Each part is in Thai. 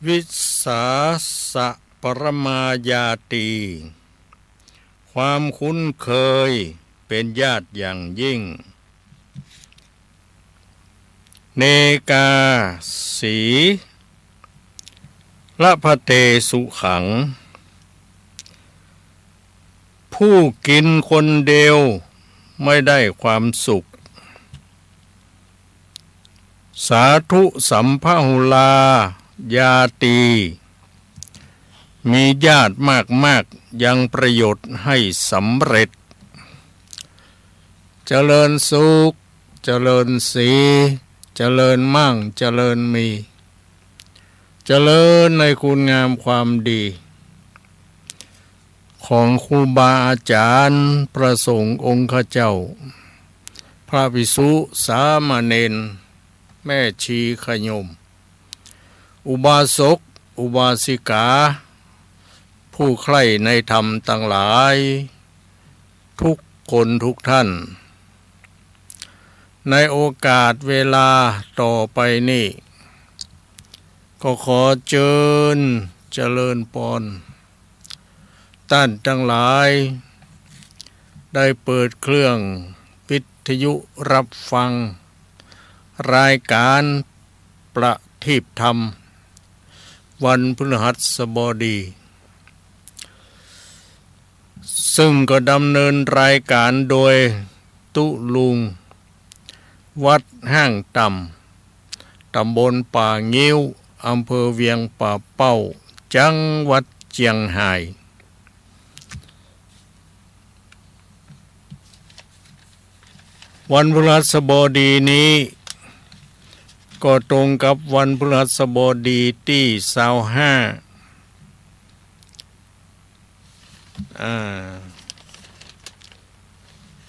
วิสาสะปรมาญาตีความคุ้นเคยเป็นญาติอย่างยิ่งเนกาสีละพะเตสุขังผู้กินคนเดียวไม่ได้ความสุขสาธุสัมภหุลายาตีมีญาติมากยังประโยชน์ให้สำเร็จเจริญสุขเจริญสีเจริญมั่งเจริญมีเจริญในคุณงามความดีของครูบาอาจารย์ประสงค์องค์ข้าเจ้าพระภิกษุสามเณรแม่ชีขยมอุบาสกอุบาสิกาผู้ใคร่ในธรรมทั้งหลายทุกคนทุกท่านในโอกาสเวลาต่อไปนี้ก็ขอเจริญพรท่านทั้งหลายได้เปิดเครื่องวิทยุรับฟังรายการประทีปธรรมวันพฤหัสบดีซึ่งก็ดำเนินรายการโดยตุลุงวัดห้างต่ำตำบลป่างิ้วอำเภอเวียงป่าเป้าจังหวัดเชียงรายวันพฤหัสบดีนี้ก็ตรงกับวันพฤหัสบดีที่25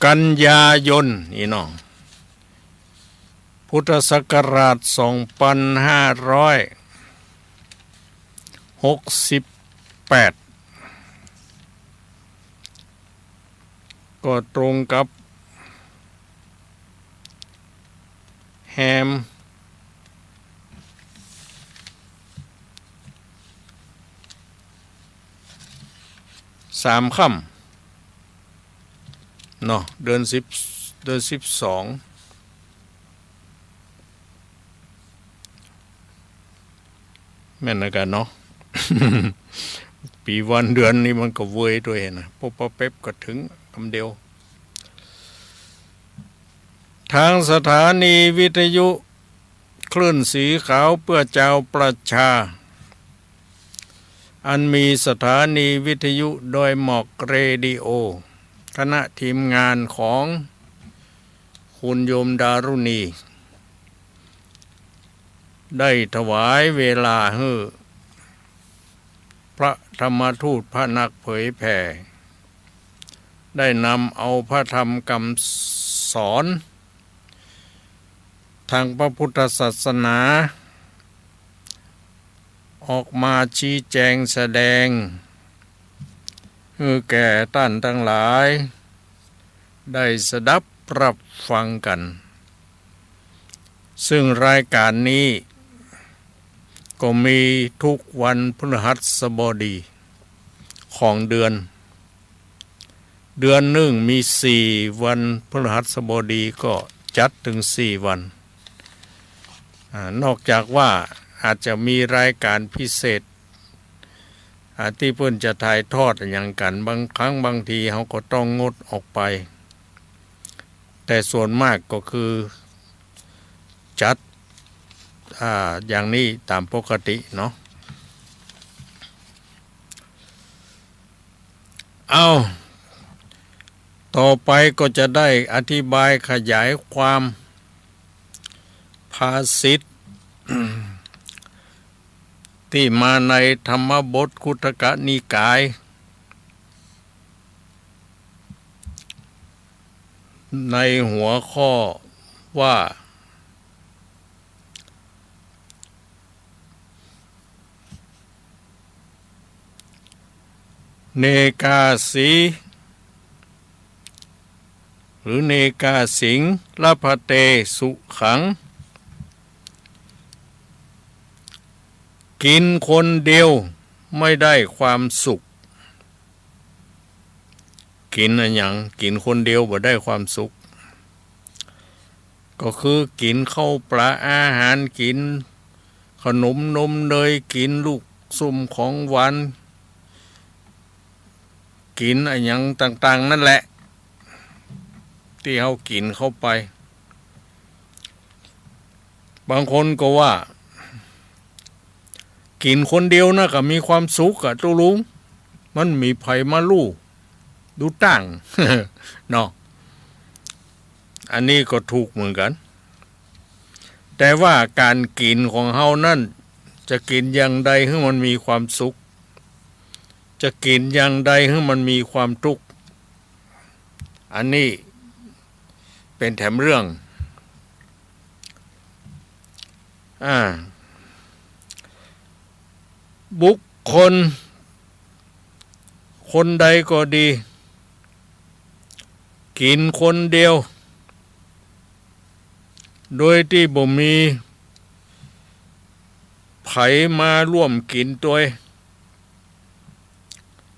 กันยายนนี่น้องพุทธศักราช2568ก็ตรงกับแฮม3 ค่ำเนาะเดือน12แม่นนะกันเนาะ ปีวันเดือนนี้มันก็เวยด้วยนะพบเป๊บก็ถึงคำเดียวทางสถานีวิทยุคลื่นสีขาวเพื่อเจ้าประชาอันมีสถานีวิทยุโดยหมอกเรดิโอคณะทีมงานของคุณโยมดารุณีได้ถวายเวลาให้พระธรรมทูตพระนักเผยแผ่ได้นำเอาพระธรรมคำสอนทางพระพุทธศาสนาออกมาชี้แจงแสดงให้แก่ท่านทั้งหลายได้สดับรับฟังกันซึ่งรายการนี้ก็มีทุกวันพฤหัสบดีของเดือนหนึ่งมี4 วันพฤหัสบดีก็จัดถึง4 วันนอกจากว่าอาจจะมีรายการพิเศษที่เพิ่นจะถ่ายทอดอย่างกันบางครั้งบางทีเขาก็ต้องงดออกไปแต่ส่วนมากก็คือจัดอย่างนี้ตามปกติเนาะเอาต่อไปก็จะได้อธิบายขยายความภาษิต ที่มาในธรรมบทคุตกนิกายในหัวข้อว่าเนกาสีหรือเนกาสิงละพะเตสุขังต กินคนเดียวไม่ได้ความสุขกินอะไรอย่างกินคนเดียวบ่ได้ความสุขก็คือกินข้าวปลาอาหารกินขนมนมเนยกินลูกซุ่มของหวานกินอะไรอย่างต่างๆนั่นแหละที่เขากินเข้าไปบางคนก็ว่ากินคนเดียวนะก็มีความสุขอะตุลุงมันมีไผมาลู่ดูตั้ง เนาะอันนี้ก็ถูกเหมือนกันแต่ว่าการกินของเฮานั่นจะกินอย่างใดให้มันมีความสุขจะกินอย่างใดให้มันมีความทุกข์อันนี้เป็นแถมเรื่องบุคคลคนใดก็ดีกินคนเดียวโดยที่บ่มีไผมาร่วมกินตัว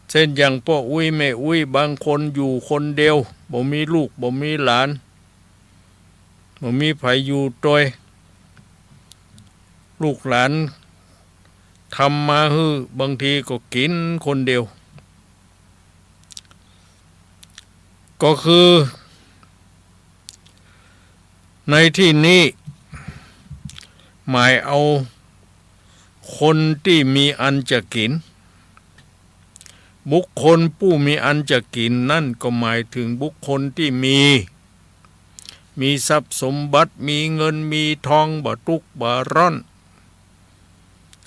เช่นอย่างพ่ออุ้ยแม่อุ้ยบางคนอยู่คนเดียวบ่มีลูกบ่มีหลานบ่มีไผอยู่ตัวลูกหลานทำมาฮื้อบางทีก็กินคนเดียวก็คือในที่นี้หมายเอาคนที่มีอันจะกินบุคคลผู้มีอันจะกินนั่นก็หมายถึงบุคคลที่มีทรัพย์สมบัติมีเงินมีทองบ่ทุกข์บ่ร้อน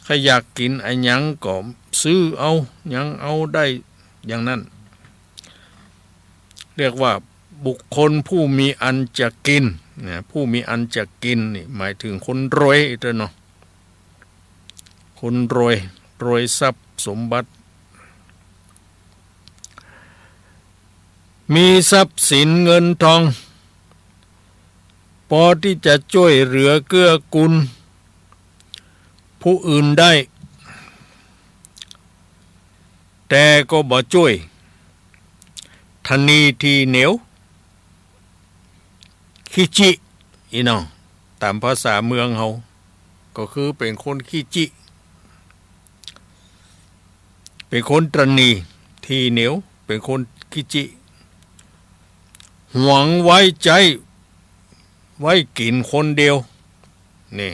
ใครอยากกินไอ้หยังก็ซื้อเอาหยังเอาได้อย่างนั้นเรียกว่าบุคคลผู้มีอันจะกินนะผู้มีอันจะกินนี่หมายถึงคนรวยเนาะคนรวยทรัพย์สมบัติมีทรัพย์สินเงินทองพอที่จะช่วยเหลือเกื้อกูลผู้อื่นได้แต่ก็บ่ช่วยทนีทีเหนียวขี้จิอีน้องตามภาษาเมืองเขาก็คือเป็นคนขี้จิเป็นคนตรณีทีเหนียวเป็นคนขี้จิหวังไว้ใจไว้กินคนเดียวนี่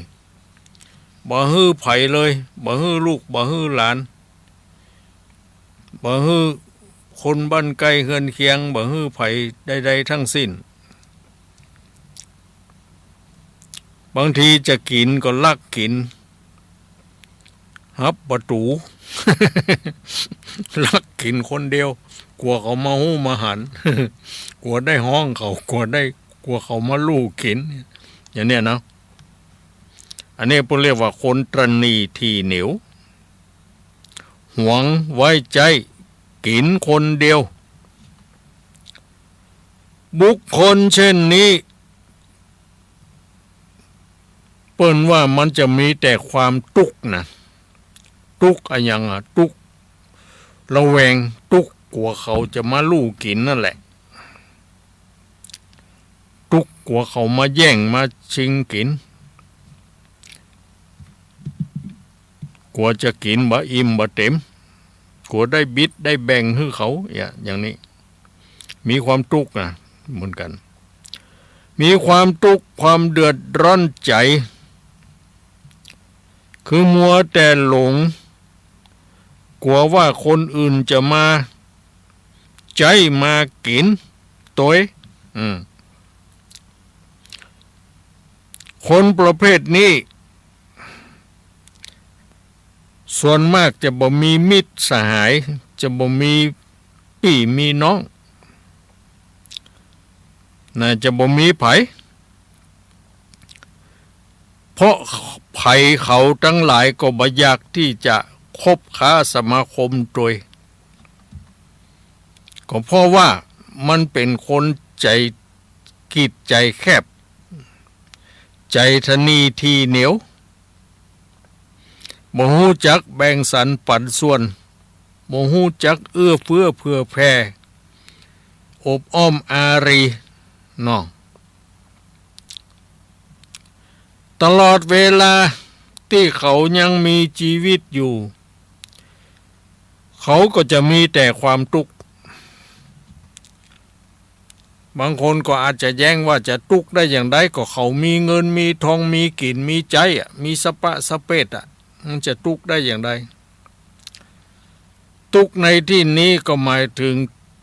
บ่ฮื้อไผเลยบ่ฮื้อลูกบ่ฮื้อหลานบ่ฮื้อคนบ้านใกล้เฮือนเคียงบ่ฮื้อไผใดๆทั้งสิ้นบางทีจะกินก็ลักกินฮับประตู ลักกินคนเดียวกลัวเขามาหู้มาหัน กลัวได้ห้องเขากลัวเขามาลู่กินอย่างเนี้ยนะอันนี้พวกเรียกว่าคนตรณีทีเหนียวหวงไว้ใจกินคนเดียวบุคคลเช่นนี้เปิ้นว่ามันจะมีแต่ความทุกข์นะทุกข์อะไรอย่างทุกข์ระแวงทุกข์กลัวเขาจะมาลู่กินนั่นแหละทุกข์กลัวเขามาแย่งมาชิงกินกลัวจะกินบ่อิ่มบ่เต็มกลัวได้บิดได้แบ่งให้เขาอย่างนี้มีความทุกข์นะเหมือนกันมีความทุกข์ความเดือดร้อนใจคือมัวแต่หลงกลัวว่าคนอื่นจะมาใจมากินตัวคนประเภทนี้ส่วนมากจะบ่มีมิตรสหายจะบ่มีพี่มีน้องน่าจะบ่มีไผเพราะไผเขาทั้งหลายก็บ่อยากที่จะคบค้าสมาคมด้วยก็เพราะว่ามันเป็นคนใจกีดใจแคบใจทนีทีเหนียว บ่ฮู้จักแบ่งสรรปันส่วนบ่ฮู้จักเอื้อเฟื้อเผื่อแผ่อบอ้อมอารีเนาะตลอดเวลาที่เขายังมีชีวิตอยู่เขาก็จะมีแต่ความทุกข์บางคนก็อาจจะแย้งว่าจะทุกข์ได้อย่างไรก็เขามีเงินมีทองมีกินมีใจมีสปะสเปดมันจะทุกข์ได้อย่างไรทุกข์ในที่นี้ก็หมายถึง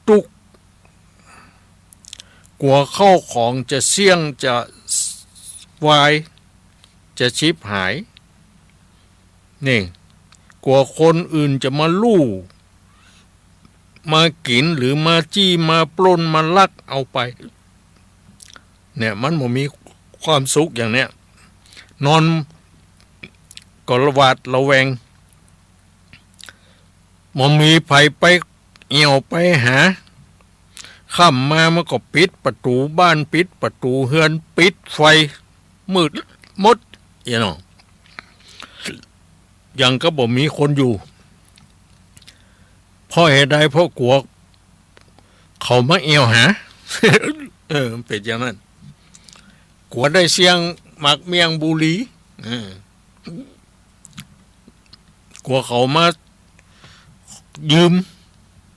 ทุกข์กลัวเข้าของจะเสี่ยงจะวายจะชิบหายนี่กลัวคนอื่นจะมาลู่มากินหรือมาจี้มาปล้นมาลักเอาไปเนี่ยมันบ่มีความสุขอย่างเนี้ยนอนก็ระหวาดระแวงบ่มีไผไปเอี่ยวไปหาค่ำมามันก็ปิดประตูบ้านปิดประตูเฮือนปิดไฟมืดมดยังก็บ่มีคนอยู่เพราะเหตุใดเพราะกลัวเขามาเอี่ยวหา เป็นอย่างนั้นกลัวได้เสียงหมักเมียงบุรีกลัวเขามายืม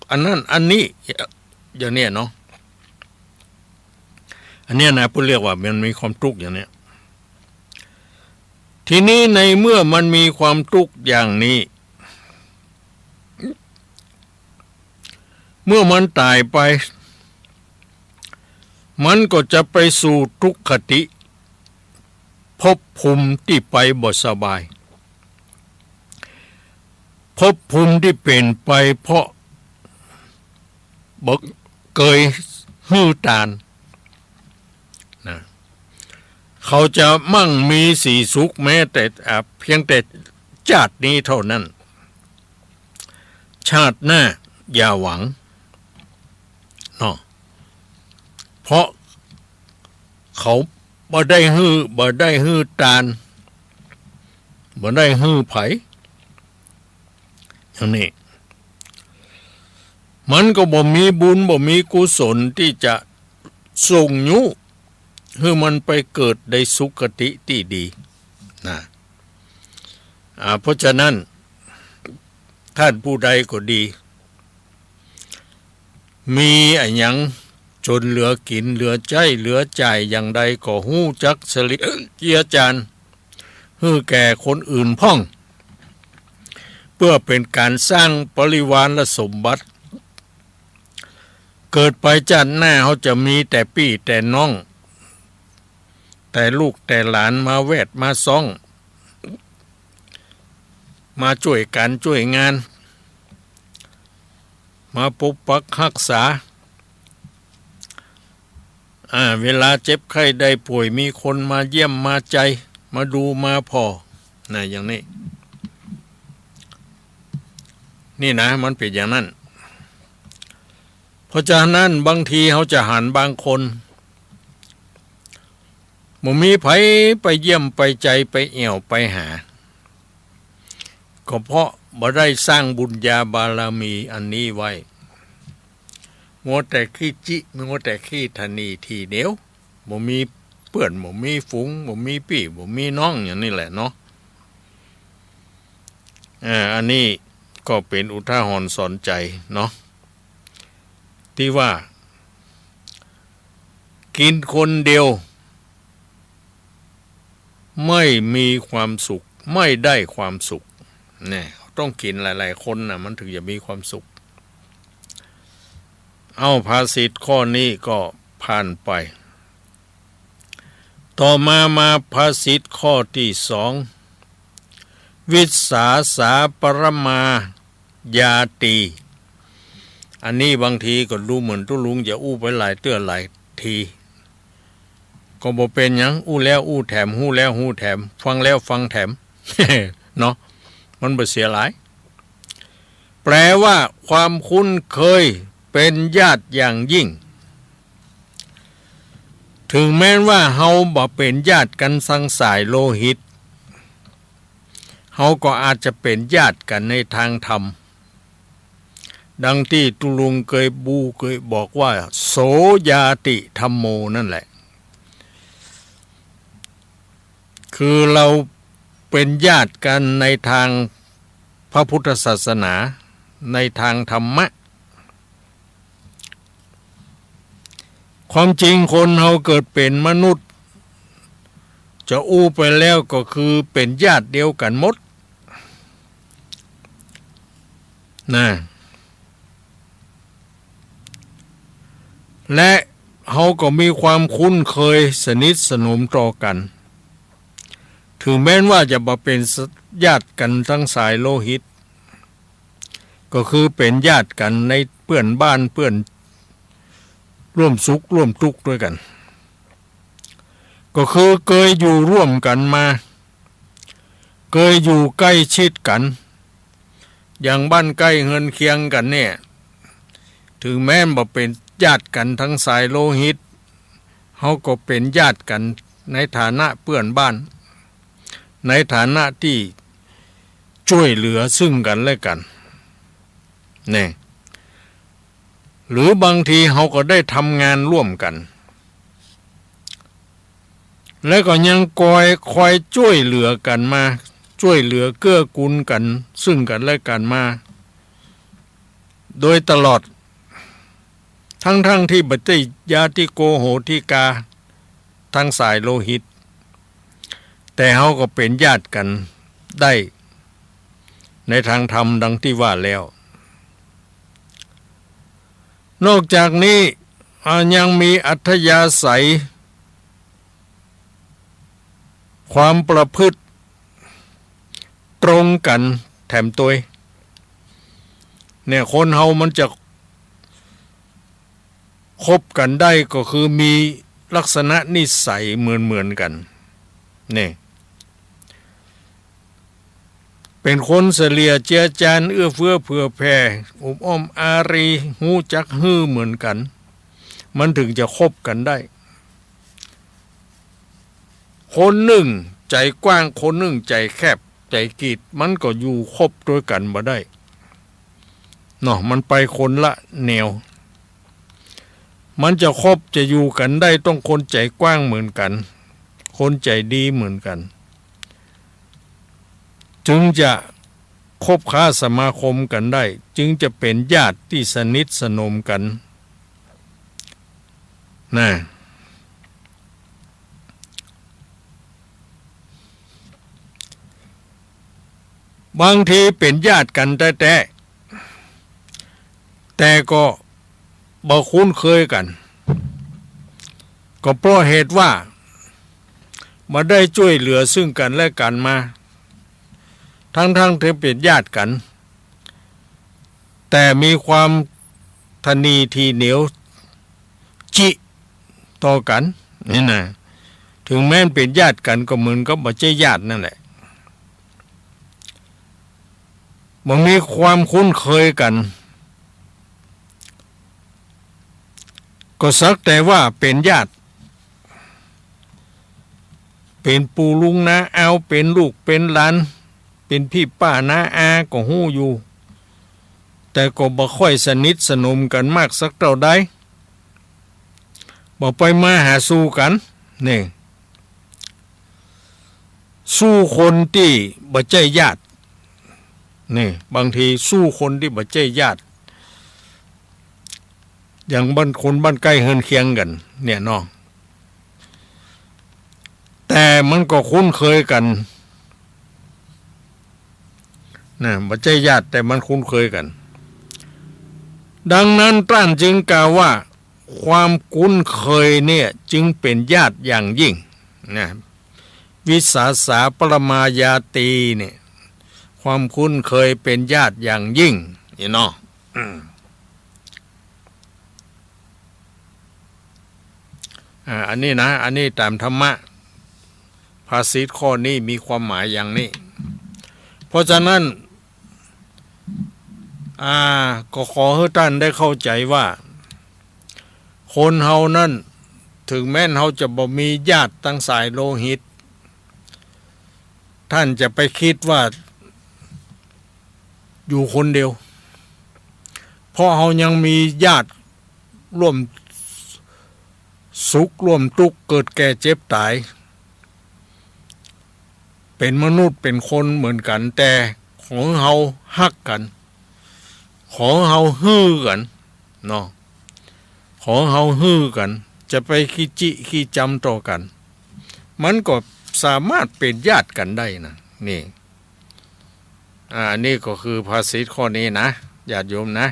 อันนั้นอันนี้อย่างเนี้ยเนาะอันเนี้ยนะผู้เรียกว่ามันมีความทุกข์อย่างเนี้ยทีนี้ในเมื่อมันมีความทุกข์อย่างนี้เมื่อมันตายไปมันก็จะไปสู่ทุกขติภพภูมิที่ไปบ่สบายภพภูมิที่เป็นไปเพราะบ่เคยฮื้อตานนะเขาจะมั่งมีสีสุขแม้แต่เพียงแต่ชาตินี้เท่านั้นชาติหน้าอย่าหวังเนาะเพราะเขาบ่ได้ฮื้อตานบ่ได้ฮื้อไผอย่างนี้มันก็บ่มีบุญบ่มีกุศลที่จะส่งยุให้มันไปเกิดในสุคติที่ดีนะเพราะฉะนั้นท่านผู้ใดก็ดีมีอันยังจนเหลือกินเหลือใจเหลือใจอย่างใดก็ฮู้จักสลิเกียจานให้แก่คนอื่นพ่องเพื่อเป็นการสร้างปริวารและสมบัติเกิดไปชาติหน้าเขาจะมีแต่พี่แต่น้องแต่ลูกแต่หลานมาแวดมาซ่องมาช่วยกันช่วยงานมาปกปักรักษาเวลาเจ็บไข้ได้ป่วยมีคนมาเยี่ยมมาใจมาดูมาพออย่างนี้นี่นะมันเป็นอย่างนั้นเพราะฉะนั้นบางทีเขาจะหันบางคนบ่มีไผไปเยี่ยมไปใจไปเอี่ยวไปหาก็เพราะบ่ได้สร้างบุญญาบารมีอันนี้ไว้มัวแต่ขี้จิมัวแต่ขี้ทนีทีเดียวบ่มีเพื่อนบ่มีฝูงบ่มีพี่บ่มีน้องอย่างนี้แหละเนาะอันนี้ก็เป็นอุทาหรณ์สอนใจเนาะที่ว่ากินคนเดียวไม่มีความสุขไม่ได้ความสุขเนี่ยต้องกินหลายๆคนนะมันถึงจะมีความสุขเอาภาษิตข้อนี้ก็ผ่านไปต่อมาภาษิตข้อที่2วิสาสาปรมายาตีอันนี้บางทีก็ดูเหมือนตุลุงจะอู้ไปหลายเตื้อหลายทีก็บ่เป็นหยังอู้แล้วอู้แถมฮู้แล้วฮู้แถมฟังแล้วฟังแถม เนาะมันบ่เสียหลายแปลว่าความคุ้นเคยเป็นญาติอย่างยิ่งถึงแม้ว่าเฮาบ่เป็นญาติกันสังสายโลหิต เฮาก็อาจจะเป็นญาติกันในทางธรรมดังที่ตุลุงเคยบอกว่าโสยาติธัมโมนั่นแหละคือเราเป็นญาติกันในทางพระพุทธศาสนาในทางธรรมะความจริงคนเราเกิดเป็นมนุษย์จะอู้ไปแล้วก็คือเป็นญาติเดียวกันหมดนะและเขาก็มีความคุ้นเคยสนิทสนมต่อกันถึงแม้ว่าจะมาเป็นญาติกันทั้งสายโลหิตก็คือเป็นญาติกันในเพื่อนบ้านเพื่อนร่วมสุขร่วมทุกข์ด้วยกันก็คือเคยอยู่ร่วมกันมาเคยอยู่ใกล้ชิดกันอย่างบ้านใกล้เฮือนเคียงกันเนี่ยถึงแม้บ่เป็นญาติกันทั้งสายโลหิตเขาก็เป็นญาติกันในฐานะเพื่อนบ้านในฐานะที่ช่วยเหลือซึ่งกันและกันเนี่ยหรือบางทีเขาก็ได้ทำงานร่วมกันและก็ยังคอยช่วยเหลือกันมาช่วยเหลือเกื้อกูลกันซึ่งกันและกันมาโดยตลอดทั้งที่บัติญาติโกโหติกาทั้งสายโลหิตแต่เขาก็เป็นญาติกันได้ในทางธรรมดังที่ว่าแล้วนอกจากนี้ยังมีอัธยาศัยความประพฤติตรงกันแถมตัวเนี่ยคนเฮามันจะคบกันได้ก็คือมีลักษณะนิสัยเหมือนกันเนี่ยเป็นคนเสลียเจียจานเอื้อเฟื้อเผื่อแผ่อบอ้อมอารีหูจักฮื้อเหมือนกันมันถึงจะคบกันได้คนหนึ่งใจกว้างคนหนึ่งใจแคบใจกีดมันก็อยู่คบด้วยกันบ่ได้เนาะมันไปคนละแนวมันจะคบจะอยู่กันได้ต้องคนใจกว้างเหมือนกันคนใจดีเหมือนกันจึงจะคบค้าสมาคมกันได้จึงจะเป็นญาติที่สนิทสนมกันนะบางทีเป็นญาติกันแต่ก็บ่คุ้นเคยกันก็เพราะเหตุว่ามาได้ช่วยเหลือซึ่งกันและกันมาทั้งที่เป็นญาติกันแต่มีความทนีทีเหนียวจิต่อกันนี่นะถึงแม้เป็นญาติกันก็เหมือนกับบ่ใช่ญาตินั่นแหละมันมีความคุ้นเคยกันก็สักแต่ว่าเป็นญาติเป็นปู่ลุงน้าเอาเป็นลูกเป็นหลานเป็นพี่ป้าน้าอาก็ฮู้อยู่แต่ก็บ่ค่อยสนิทสนมกันมากสักเท่าใดบ่ไปมาหาสู่กันนี่สู้คนที่บ่ใช่ญาตินี่บางทีสู้คนที่บ่ใช่ญาติอย่างบ้านใกล้เฮือนเคียงกันเนี่ยเนาะแต่มันก็คุ้นเคยกันนะบ่ใช่ญาติแต่มันคุ้นเคยกันดังนั้นท่านจึงกล่าวว่าความคุ้นเคยเนี่ยจึงเป็นญาติอย่างยิ่งนะวิสาสาปรมายาตีเนี่ยความคุ้นเคยเป็นญาติอย่างยิ่งนี่เนาะอันนี้นะอันนี้ตามธรรมะภาษิตข้อนี้มีความหมายอย่างนี้เพราะฉะนั้นก็ขอให้ท่านได้เข้าใจว่าคนเฮานั้นถึงแม้นเฮาจะบ่มีญาติตั้งสายโลหิต ท่านจะไปคิดว่าอยู่คนเดียวเพราะเรายังมีญาติร่วมสุขร่วมทุกข์เกิดแก่เจ็บตายเป็นมนุษย์เป็นคนเหมือนกันแต่ของเราฮักกันของเราฮื้อกันเนาะของเราฮื้อกันจะไปขี้จิขี้จำต่อกันมันก็สามารถเป็นญาติกันได้นะนี่นี่ก็คือภาษิตข้อนี้นะญาติโยมนะ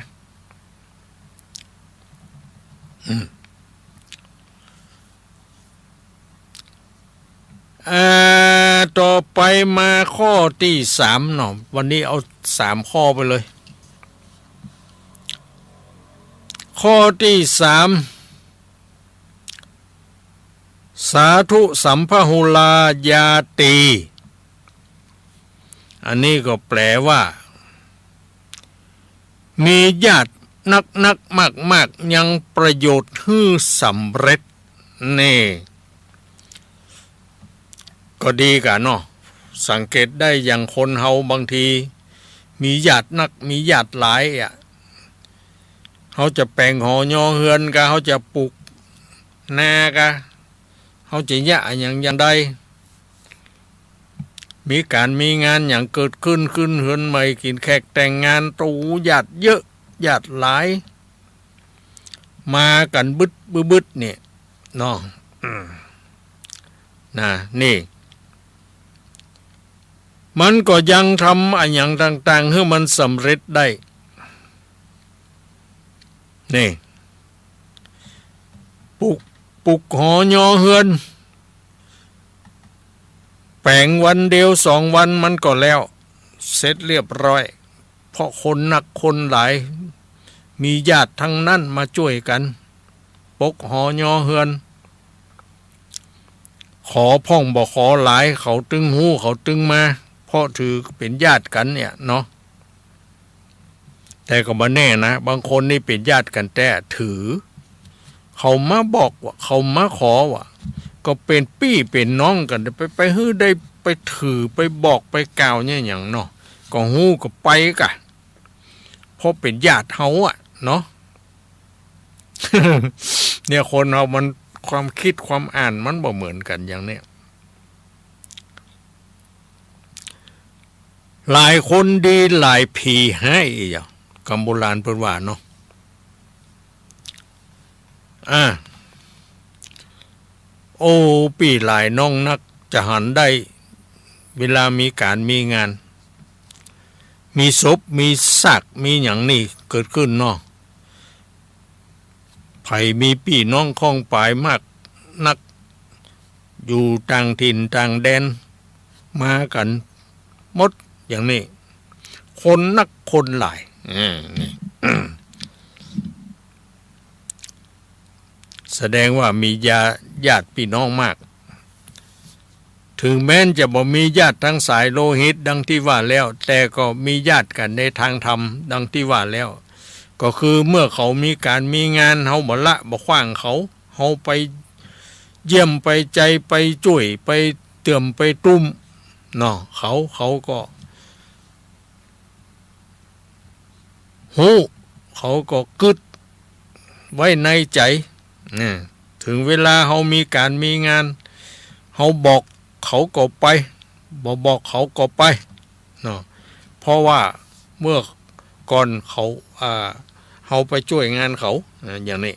ต่อไปมาข้อที่3เนาะวันนี้เอา3ข้อไปเลยข้อที่3สาธุสัมภหุลายาตีอันนี้ก็แปลว่ามีญาตินักมากยังประโยชน์ให้สำเร็จนี่ก็ดีกันเนาะสังเกตได้อย่างคนเฮาบางทีมีญาตินักมีญาติหลายเขาจะแปลงหอยอเฮือนกะเขาจะปลูกนากะเขาจะยะอย่างใดมีการมีงานอย่างเกิดขึ้นเฮือนใหม่กินแขกแต่งงานตูญาติเยอะญาติหลายมากันบึดเนี่ยเนาะนี่มันก็ยังทำอย่างต่างๆให้มันสำเร็จได้นี่ปลุกหอยอเฮือนแปลงวันเดียว2 วันมันก็แล้วเสร็จเรียบร้อยเพราะคนนักคนหลายมีญาติทั้งนั้นมาช่วยกันปกหอยอเฮือนขอพ่องบ่ขอหลายเขาตึงหูเขาตึงมาเพราะถือเป็นญาติกันเนี่ยเนาะแต่ก็บ่แน่นะบางคนนี่เป็นญาติกันแต่ถือเขามาบอกว่าเขามาขอว่าก็เป็นปี้เป็นน้องกันไปฮื้อได้ไปถือไปบอกไปกล่าวเนี่ยอย่างเนาะก็ฮู้ก็ไปกะเพราะเป็นญาติเฮาเนาะ เนี่ยคนเรามันความคิดความอ่านมันบ่เหมือนกันอย่างเนี้ยหลายคนดีหลายผีให้อย่างคำโบราณเพิ่นว่าเนาะโอ้ปีหลายน้องนักจะหันได้เวลามีการมีงานมีศพมีซากมีอย่างนี้เกิดขึ้นเนาะไผมีพี่น้องข้องปายมากนักอยู่ต่างถิ่นต่างแดนมากันหมดอย่างนี้คนนักคนหลายแสดงว่ามีญาติพี่น้องมากถึงแม้นจะบ่มีญาติทั้งสายโลหิตดังที่ว่าแล้วแต่ก็มีญาติกันในทางธรรมดังที่ว่าแล้วก็คือเมื่อเขามีการมีงานเฮาบ่ละบ่ขว้างเขาเฮาไปเยี่ยมไปใจไปช่วยไปเติมไปตุ้มเนาะเขาก็เขาก็กึดไว้ในใจถึงเวลาเฮามีการมีงานเฮาบอกเขาก็ไปบอกเขาก็ไปเนาะเพราะว่าเมื่อก่อนเขาเฮาไปช่วยงานเขาอย่างนี้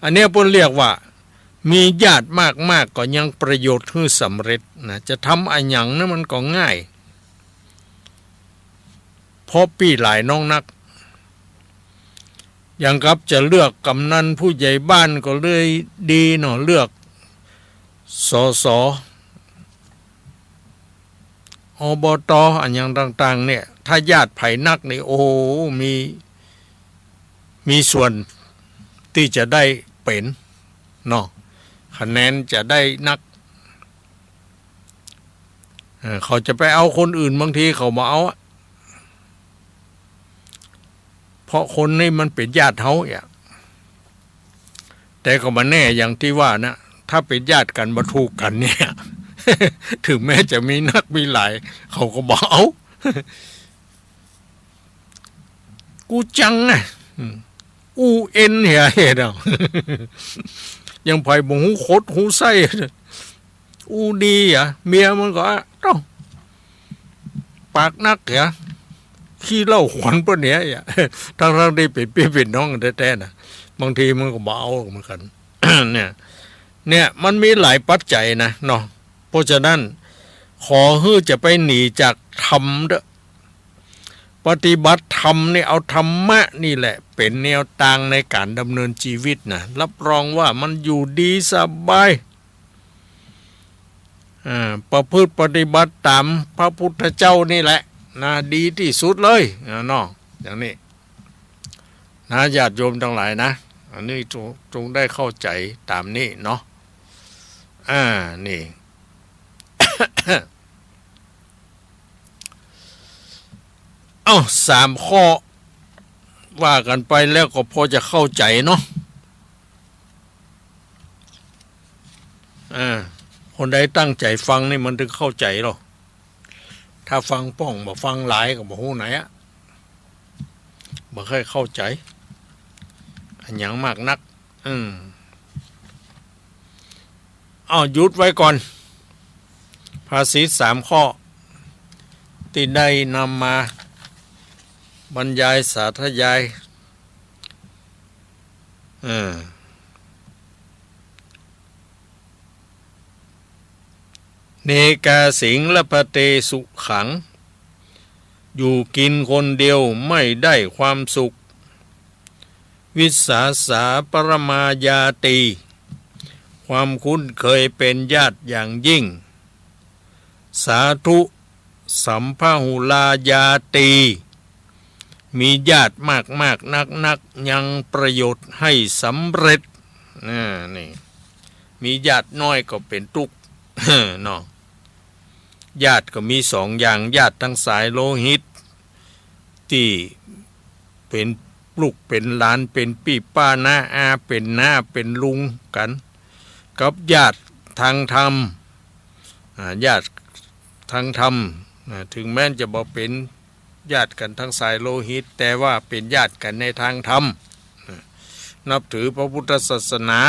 อันนี้เพิ่นเรียกว่ามีญาติมากก็ยังประโยชน์ให้สำเร็จนะจะทำอะไรอย่างนั้นมันก็ง่ายเพราะปีหลายน้องนักอย่างกับจะเลือกกำนันผู้ใหญ่บ้านก็เลยดีเนาะเลือกสสอบตอันอย่างต่างๆเนี่ยถ้าญาติไผนักนี่โอ้มีส่วนที่จะได้เป็นเนาะคะแนนจะได้นักเขาจะไปเอาคนอื่นบางทีเขามาเอาเพราะคนนี่มันเป็นญาติเฮาแต่ก็มาแน่อย่างที่ว่านะถ้าเป็นญาติกันมาถูกกันเนี่ย ถึงแม้จะมีนักมีหลายเขาก็บอกเอากูจังไงอูเอ็นเหี้ยเฮ็ดเอายังไผบ่ฮู้โคตรฮู้ไส้อูดีอ่ะเมียมันก็ต้องปากนักเหรอขี้เหล้าขวัญปะเนี่ยอ่ะทั้งๆที่เป็นพี่เป็นน้องแท้ๆน่ะบางทีมันก็บ่เอาเหมือนกัน เนี่ยมันมีหลายปัจจัยนะเนาะเพราะฉะนั้นขอฮื้อจะไปหนีจากธรรมเด้อปฏิบัติธรรมนี่เอาธรรมะนี่แหละเป็นแนวทางในการดำเนินชีวิตนะรับรองว่ามันอยู่ดีสบายประพฤติปฏิบัติตามพระพุทธเจ้านี่แหละนะดีที่สุดเลยเนาะอย่างนี้นะญาติโยมทั้งหลายนะอันนี้จงได้เข้าใจตามนี้เนาะนี่ 3 ข้อว่ากันไปแล้วก็พอจะเข้าใจเนาะคนใดตั้งใจฟังนี่มันถึงเข้าใจหรอถ้าฟังป้องบ่ฟังหลายก็บ่ฮู้ไหนอะบ่เคยเข้าใจอันหยังมากนักหยุดไว้ก่อนภาษิต3 ข้อที่ได้นำมาบรรยายสาธยายเนกาสิงละพะเตสุขังอยู่กินคนเดียวไม่ได้ความสุขวิสาสาปรมายาตีความคุ้นเคยเป็นญาติอย่างยิ่งสาธุสัมภหุลายาตีมีญาติมากนักยังประโยชน์ให้สำเร็จนี่มีญาติน้อยก็เป็นทุกข์เนาะญาติก็มี2 อย่างญาติทั้งสายโลหิตที่เป็นลูกเป็นหลานเป็นพี่ป้าน้าอาเป็นน้าเป็นลุงกันกับญาติทางธรรมญาติทางธรรมถึงแม้จะบ่เป็นญาติกันทั้งสายโลหิตแต่ว่าเป็นญาติกันในทางธรรมนับถือพระพุทธศาสนา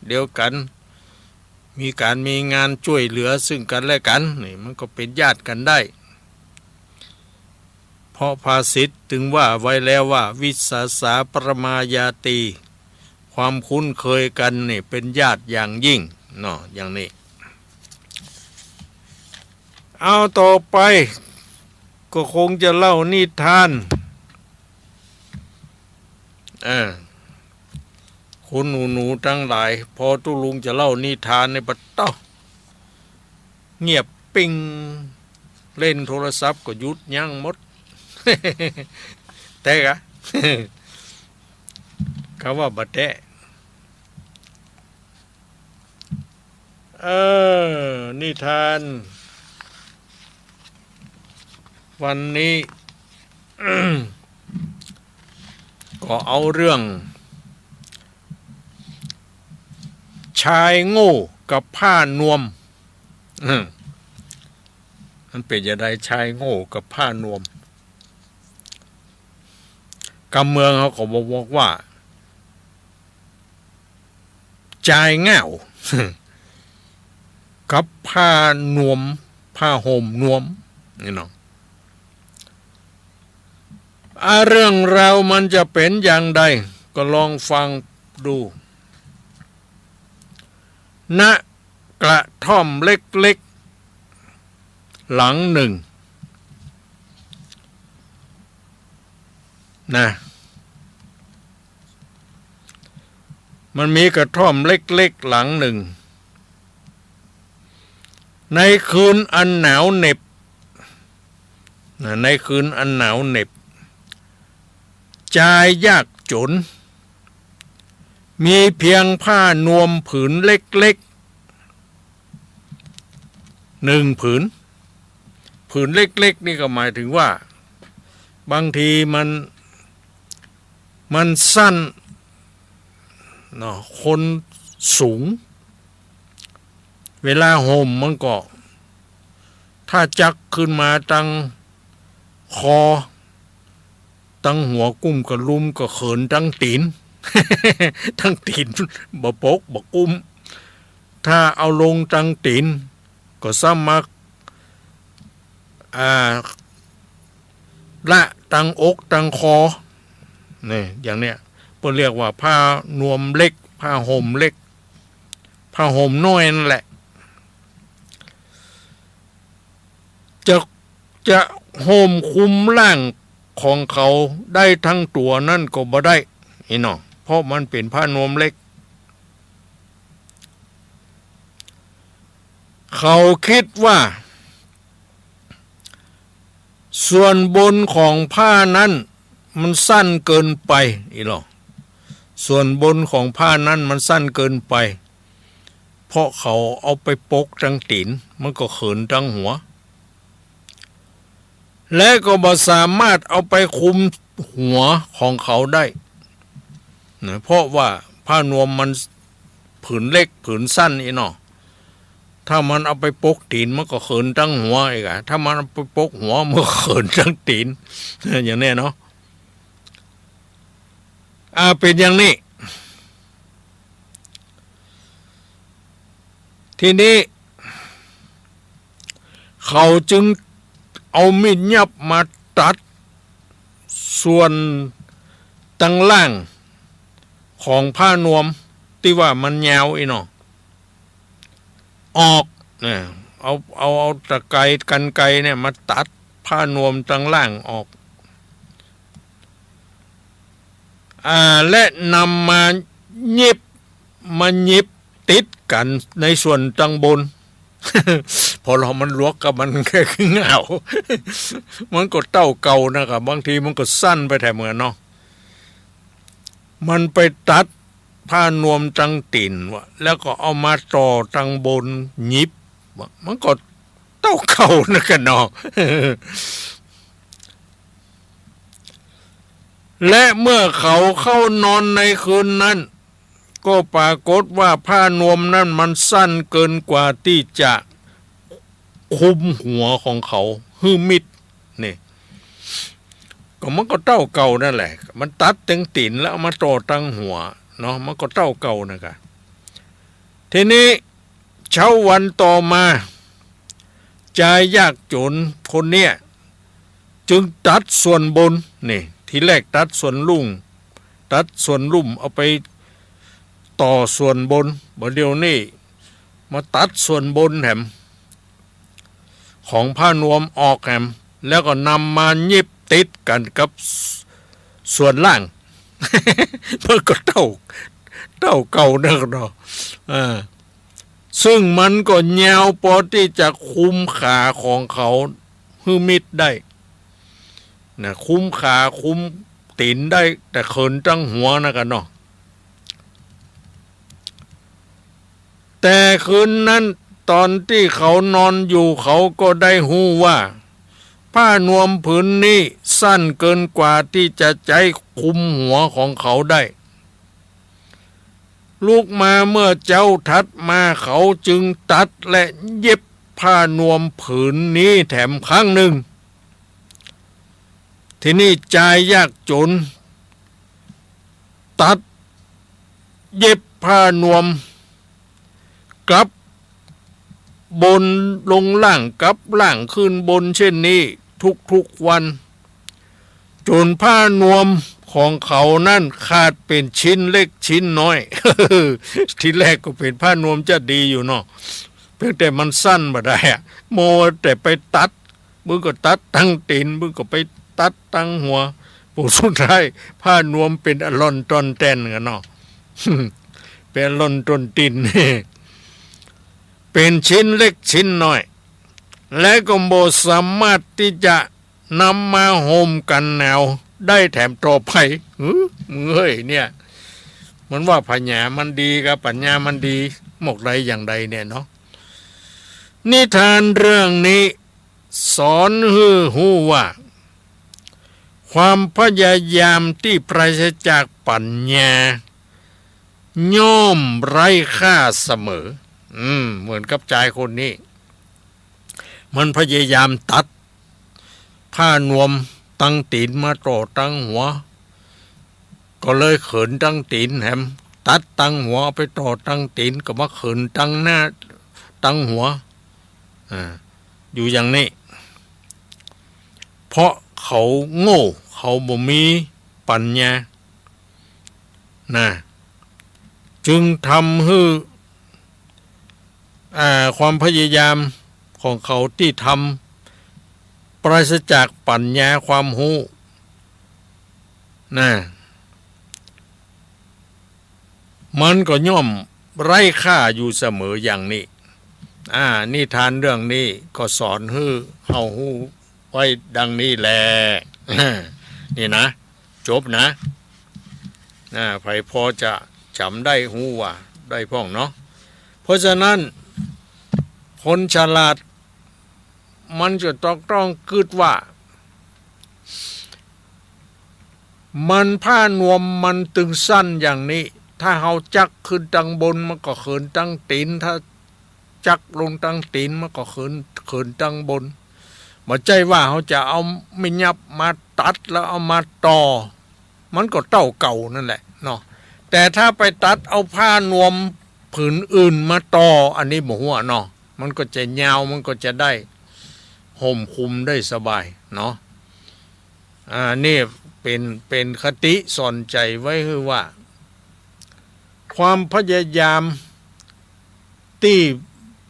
เดียวกันมีการมีงานช่วยเหลือซึ่งกันและกันนี่มันก็เป็นญาติกันได้เพราะภาษิตถึงว่าไว้แล้วว่าวิสาสาปรมายาตีความคุ้นเคยกันนี่เป็นญาติอย่างยิ่งเนาะอย่างนี้เอาต่อไปก็คงจะเล่านิทานคุณหนูทั้งหลายพอตุลุงจะเล่านิทานในปัตตาเงียบปิ้งเล่นโทรศัพท์ก็หยุดยั้งหมด แต่กะ เขาว่าบัดแตะนิทานวันนี้ ก็เอาเรื่องชายโง่กับผ้านวมมันเป็นอย่างไรชายโง่กับผ้านวมกำเมืองเขาก็บอกว่าชายเง่า กับผ้านวมผ้าห่มนวมนี่เนาะเรื่องราวมันจะเป็นอย่างใดก็ลองฟังดูณกระท่อมเล็กๆหลังหนึ่งนะมันมีกระท่อมเล็กๆหลังหนึ่งในคืนอันหนาวเหน็บในคืนอันหนาวเหน็บชายยากจนมีเพียงผ้านวมผืนเล็กๆ1 ผืนเล็กๆนี่ก็หมายถึงว่าบางทีมันสั้นเนาะคนสูงเวลาห่มมันก็ ถ้าจักขึ้นมาตั้งคอตั้งหัวกุ้มก็ลุมก็เขินตั้งตีน ตั้งตีนบ่ปกบ่กุ้มถ้าเอาลงตั้งตีนก็ซ้ำมาละตั้งอกตั้งคอนี่อย่างเนี้ยเพิ่นเรียกว่าผ้านวมเล็กผ้าห่มเล็กผ้าห่มน้อยนั่นแหละจะห่มคุมร่างของเขาได้ทั้งตัวนั่นก็บ่ได้อีน้องเพราะมันเป็นผ้านวมเล็กเขาคิดว่าส่วนบนของผ้านั้นมันสั้นเกินไปอีหรอส่วนบนของผ้านั้นมันสั้นเกินไปเพราะเขาเอาไปปกตั้งตีนมันก็เขินตั้งหัวและก็บ่สามารถเอาไปคุมหัวของเขาได้นะเพราะว่าผ้านวมมันผืนเล็กผืนสั้นอีเนาะถ้ามันเอาไปปกตีนมันก็เขินตั้งหัวอีกอะถ้ามันเอาไปปกหัวมันก็เขินตั้งตีนอย่างนี้เนาะเป็นอย่างนี้ทีนี้เขาจึงเอามีดยับมาตัดส่วนตั้งล่างของผ้านวมที่ว่ามันยาวอีเนาะออกเนี่ยเอาตะไคร้กรรไกรเนี่ยมาตัดผ้านวมตั้งล่างออกและนำมาเย็บติดกันในส่วนตั้งบน พอเรามันลวกกับมันแค่เงา มันก็เต้าเก่านะครับบางทีมันก็สั้นไปแถมเหมือนเนาะมันไปตัดผ้านวมตั้งตีนวะแล้วก็เอามาต่อตั้งบนยิบมันก็เต้าเก่านะกันเนาะ และเมื่อเขาเข้านอนในคืนนั้นก็ปรากฏว่าผ้านวมนั้นมันสั้นเกินกว่าที่จะคุมหัวของเขาหื้อมิดนี่ก็มันก็เต้าเก่านั่นแหละมันตัดตึงตีนแล้วเอามาต่อตั้งหัวเนาะมันก็เต้าเก่านะครับทีนี้เช้าวันต่อมาชายยากจนคนเนี้ยจึงตัดส่วนบนนี่ทีแรกตัดส่วนลุ่มเอาไปต่อส่วนบนบ่เดียวนี่มาตัดส่วนบนแหมของผ้านวมออกแหมแล้วก็นำมายิบติดกันกับส่วนล่าง มันก็เต้าเก่าเนอะเนาะซึ่งมันก็ยาวพอที่จะคุมขาของเขาให้มิดได้นะคุมขาคุมตีนได้แต่เขินตั้งหัวนะกันเนาะแต่คืนนั้นตอนที่เขานอนอยู่เขาก็ได้หู้ว่าผ้านวมผืนนี้สั้นเกินกว่าที่จะใจคุมหัวของเขาได้ลูกมาเมื่อเจ้าทัดมาเขาจึงตัดและเย็บผ้านวมผืนนี้แถมครั้งหนึ่งทีนี้ชายยากจนตัดเย็บผ้านวมกลับบนลงล่างกลับล่างขึ้นบนเช่นนี้ทุกวันจนผ้านวมของเขานั่นขาดเป็นชิ้นเล็กชิ้นน้อย ทีแรกก็เป็นผ้านวมจะดีอยู่เนาะเพียงแต่มันสั้นมาได้อะโมแต่ไปตัดมึงก็ตัดตั้งตีนมึงก็ไปตัดตั้งหัวผู้สุดท้ายผ้านวมเป็นอลอนตอนแตนกันเนาะ เป็นอลอนตอนตีน เป็นชิ้นเล็กชิ้นน้อยและก็บ่สามารถที่จะนำมาห่มกันหนาวได้แถมต่อไปมึงเอ้ยเนี่ยมันว่าปัญญามันดีกับปัญญามันดีหมกใดอย่างใดเนี่ยเนาะนิทานเรื่องนี้สอนให้รู้ว่าความพยายามที่ปราศจากปัญญาย่อมไร้ค่าเสมอเหมือนกับชายคนนี้ มันพยายามตัดผ้านวมตั้งตีนมาต่อตั้งหัวก็เลยเขินตั้งตีนแถมตัดตั้งหัวไปต่อตั้งตีนก็มาเขินตั้งหน้าตั้งหัวอยู่อย่างนี้เพราะเขาโง่เขาบ่มีปัญญานะจึงทำให้ความพยายามของเขาที่ทำปราศจากปัญญาความรู้นะมันก็ย่อมไร้ค่าอยู่เสมออย่างนี้นิทานเรื่องนี้ก็สอนให้เฮาฮู้ไว้ดังนี้แหละ นี่นะจบนะใครพอจะจำได้ฮู้ว่าได้พ้องเนาะเพราะฉะนั้นคนฉลาดมันจะต้องคิดว่ามันผ้านวมมันตึงสั้นอย่างนี้ถ้าเฮาจักขึ้นตั้งบนมันก็เขินตั้งตีนถ้าจักลงตั้งตีนมันก็เขินตั้งบนบ่ใจว่าเฮาจะเอาไม่ยับมาตัดแล้วเอามาต่อมันก็เต้าเก่านั่นแหละเนาะแต่ถ้าไปตัดเอาผ้านวมผืนอื่นมาต่ออันนี้บ่ฮู้เนาะมันก็จะยาวมันก็จะได้ห่มคุมได้สบายเนาะนี่เป็นคติสอนใจไว้คือว่าความพยายามที่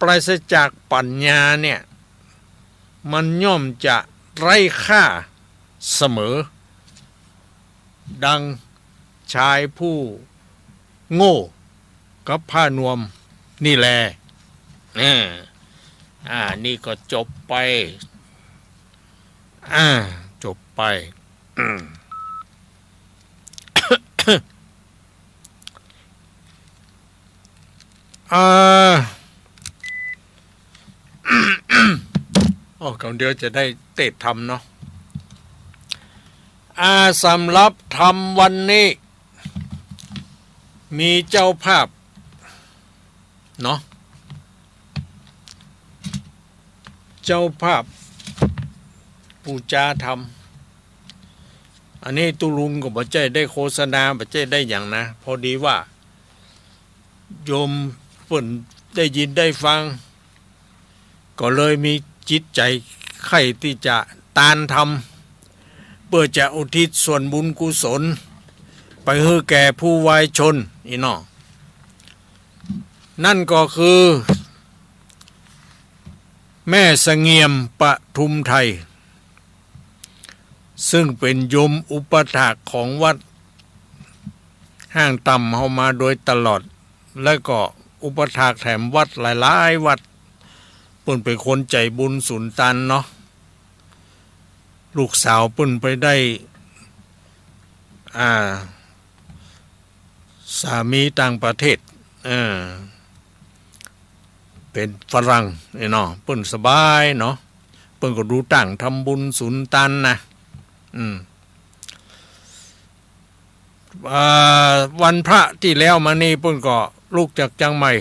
ปราศจากปัญญาเนี่ยมันย่อมจะไร้ค่าเสมอดังชายผู้โง่กับผ้านวมนี่แหละนี่ก็จบไปจบไป ก่อนเดียวจะได้เตะทำเนาะสำหรับทำวันนี้มีเจ้าภาพเนาะเจ้าภาพปูจาธรรมอันนี้ตุลุงก็บ่ใจได้โฆษณาบ่ใจได้อย่างนะพอดีว่าโยมเพิ่นได้ยินได้ฟังก็เลยมีจิตใจใคร่ที่จะตานทำเพื่อจะอุทิศส่วนบุญกุศลไปให้แก่ผู้วายชนอีน้อนั่นก็คือแม่เสงี่ยมปทุมไทยซึ่งเป็นโยมอุปถากของวัดห้างต่ำเฮามาโดยตลอดและก็อุปถากแถมวัดหลายๆวัดเปิ้นเป็นคนใจบุญสุนตันเนาะลูกสาวเปิ้นไปได้สามีต่างประเทศเป็นฝรั่งเนาะเปิ้นสบายเนาะเปิ้นก็ดูตั้งทำบุญสุนตันนะวันพระที่แล้วมานี่เปิ้นก็ลูกจากจังใหม่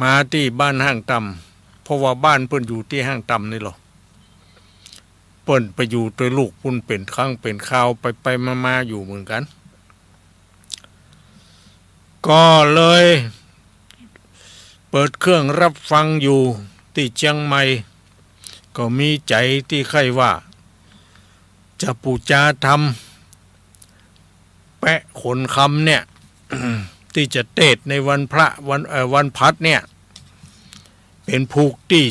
มาที่บ้านห้างต่ำเพราะว่าบ้านเปิ้นอยู่ที่ห้างต่ำนี่หรอเปิ้นไปอยู่ตัวลูกเปิ้นเป็นครั้งเป็นคราวไปมาอยู่เหมือนกันก็เลยเปิดเครื่องรับฟังอยู่ที่เชียงใหม่ก็มีใจที่ใครว่าจะปูจาธรรมแปะขนคำเนี่ย ที่จะเทศในวันพระวันพัดเนี่ยเป็นภูกที่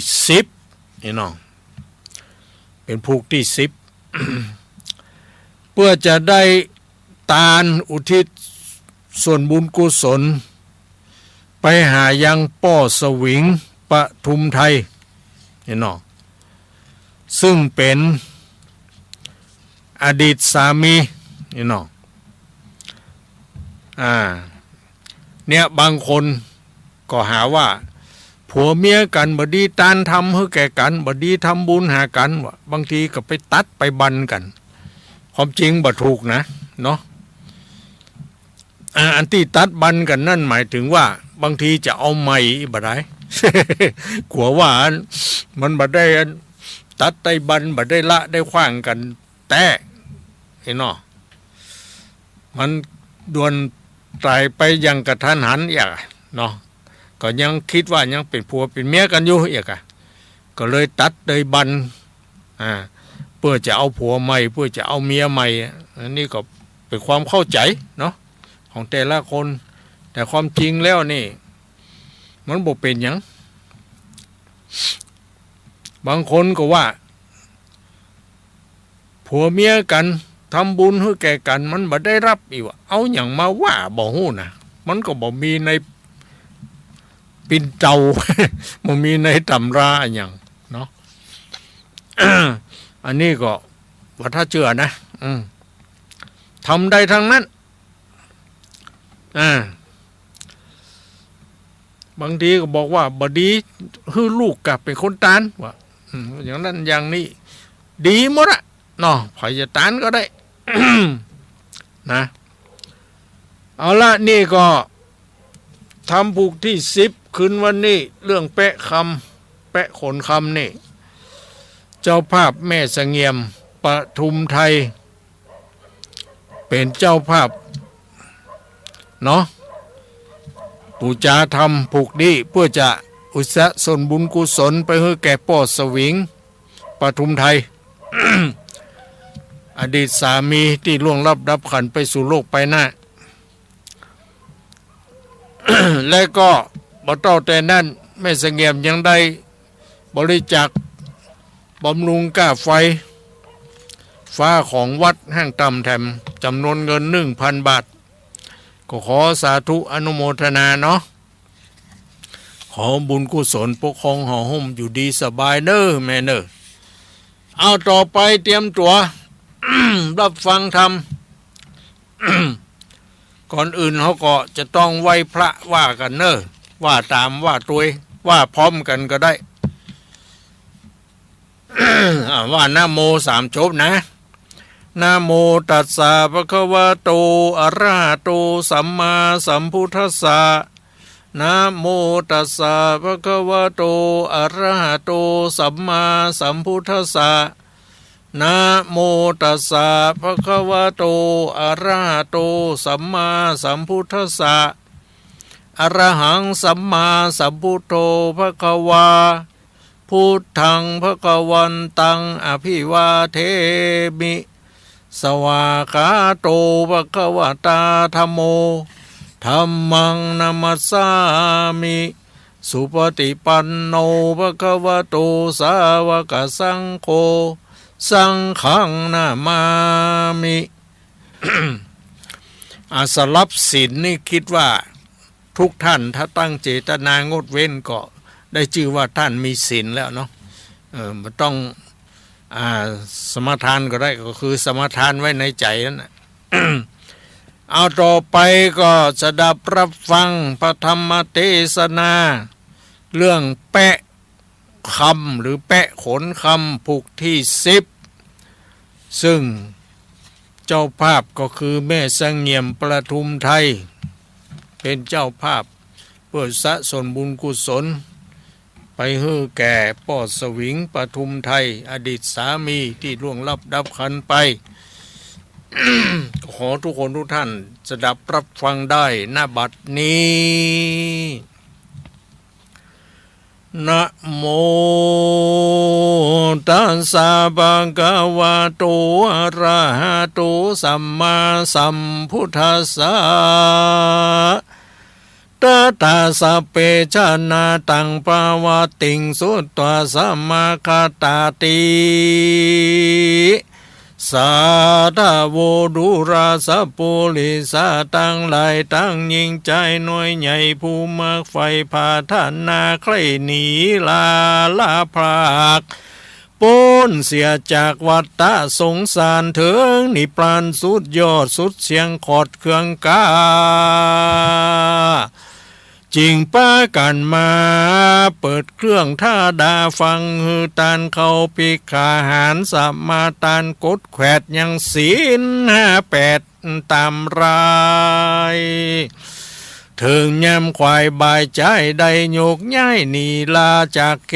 10นี่น้องเป็นภูกที่10 เพื่อจะได้ตานอุทิศส่วนบุญกุศลไปหายังป้อสวิงปทุมไทยนี่น้องซึ่งเป็นอดีตสามีนี่น้องเนี่ยบางคนก็หาว่าผัวเมียกันบดีตานทำให้แก่กันบดีทำบุญหากันวะบางทีก็ไปตัดไปบันกันความจริงบ่ถูกนะเนาะอันที่ตัดบันกันนั่นหมายถึงว่าบางทีจะเอาไม้บ่ได้ กลัวว่ามันบัดได้ตัดได้บันบัดได้ละได้ขว้างกันแต่เห็นเนาะมันด่วนตายไปยังกระทันหันอีกเนาะก็ยังคิดว่ายังเป็นผัวเป็นเมียกันอยู่อีกก็เลยตัดได้บันเพื่อจะเอาผัวใหม่เพื่อจะเอาเมียใหม่อันนี้ก็เป็นความเข้าใจเนาะของแต่ละคนแต่ความจริงแล้วนี่มันบ่เป็นหยังบางคนก็ว่าผัวเมียกันทำบุญให้แก่กันมันบ่ได้รับอีกเอาอย่างมาว่าบ่ฮู้นะมันก็บ่มีในปิ่นเตา บ่มีในตำราอย่างเนาะ อันนี้ก็ว่าถ้าเชื่อนะทำได้ทั้งนั้นบางทีก็บอกว่าบดีฮือลูกกลับเป็นคนตานว่าอย่างนั้นอย่างนี้ดีหมดอะเนาะไผจะตานก็ได้ นะเอาละนี่ก็ทำผูกที่10คืนวันนี้เรื่องแปะคำแปะขนคำนี่เจ้าภาพแม่เสงี่ยมปทุมไทยเป็นเจ้าภาพเนาะปูจาทำผูกดีเพื่อจะอุทิศส่วนบุญกุศลไปให้แก่ป่อสวิงปทุมไทย อดีตสามีที่ล่วงลับดับขันไปสู่โลกไปหน้า และก็บ่เต้าแต่นั้นแม่เสงี่ยมยังได้บริจาคบำรุงค่าไฟฟ้าของวัดห้างต่ำแถมจำนวนเงิน 1,000 บาทก็ขอสาธุอนุโมทนาเนาะขอบุญกุศลปกครองห่อหุ้มอยู่ดีสบายเน้อแม่เน้อเอาต่อไปเตรียมตัว รับฟังธรรม ก่อนอื่นเขาก็จะต้องไหว้พระว่ากันเน้อว่าตามว่าตัวยว่าพร้อมกันก็ได้ ว่านะโม3 จบนะนะโมตัสสะภะคะวะโตอะระหะโตสัมมาสัมพุทธัสสะนะโมตัสสะภะคะวะโตอะระหะโตสัมมาสัมพุทธัสสะนะโมตัสสะภะคะวะโตอะระหะโตสัมมาสัมพุทธัสสะอะระหังสัมมาสัมพุทโธภะคะวาพุทธังภคะวันตังอภิวาเทมิสวากขาโตภควตาธัมโมธัมมังนัมสสามิสุปฏิปันโนภควโตสาวกสังโฆสังฆังนามามิ สลับศีลนี่คิดว่าทุกท่านถ้าตั้งเจตนางดเว้นก็ได้ชื่อว่าท่านมีศีลแล้วเนาะมันต้องสมทานก็ได้ก็คือสมทานไว้ในใจนั่น เอาต่อไปก็จะดับรับฟังพระธรรมเทศนาเรื่องแปะคำหรือแปะขนคำผูกที่10ซึ่งเจ้าภาพก็คือแม่เสงี่ยมประทุมไทยเป็นเจ้าภาพเพื่อสะสมบุญกุศลไปให้แก่ป่อสวิงปทุมไทยอดีตสามีที่ล่วงลับดับขันไป ขอทุกคนทุกท่านสดับรับฟังได้ณบัดนี้นะโมตัสสะภะคะวะโตอะระหะโตสัมมาสัมพุทธัสสะตถาสัพเพชนะตังปวติงสุตตวสัมมาคาตาติสาธาโวดุราสปุริสาตั้งหลายตั้งยิ่งใจน้อยใหญ่ผู้มากไฟพาท่านนาใครหนีลาพรากพ้นเสียจากวัฏฏะสงสารถึงนิพพานสุดยอดสุดเสียงขอดเครื่องกาจริงป้ากันมาเปิดเครื่องท่าดาฟังฮือตานเขาพิกาหารสัมมาตานกดแขวดยังศีล58ตามราย ถึงยามควายบายใจได้โยกย้ายหนีลาจากเก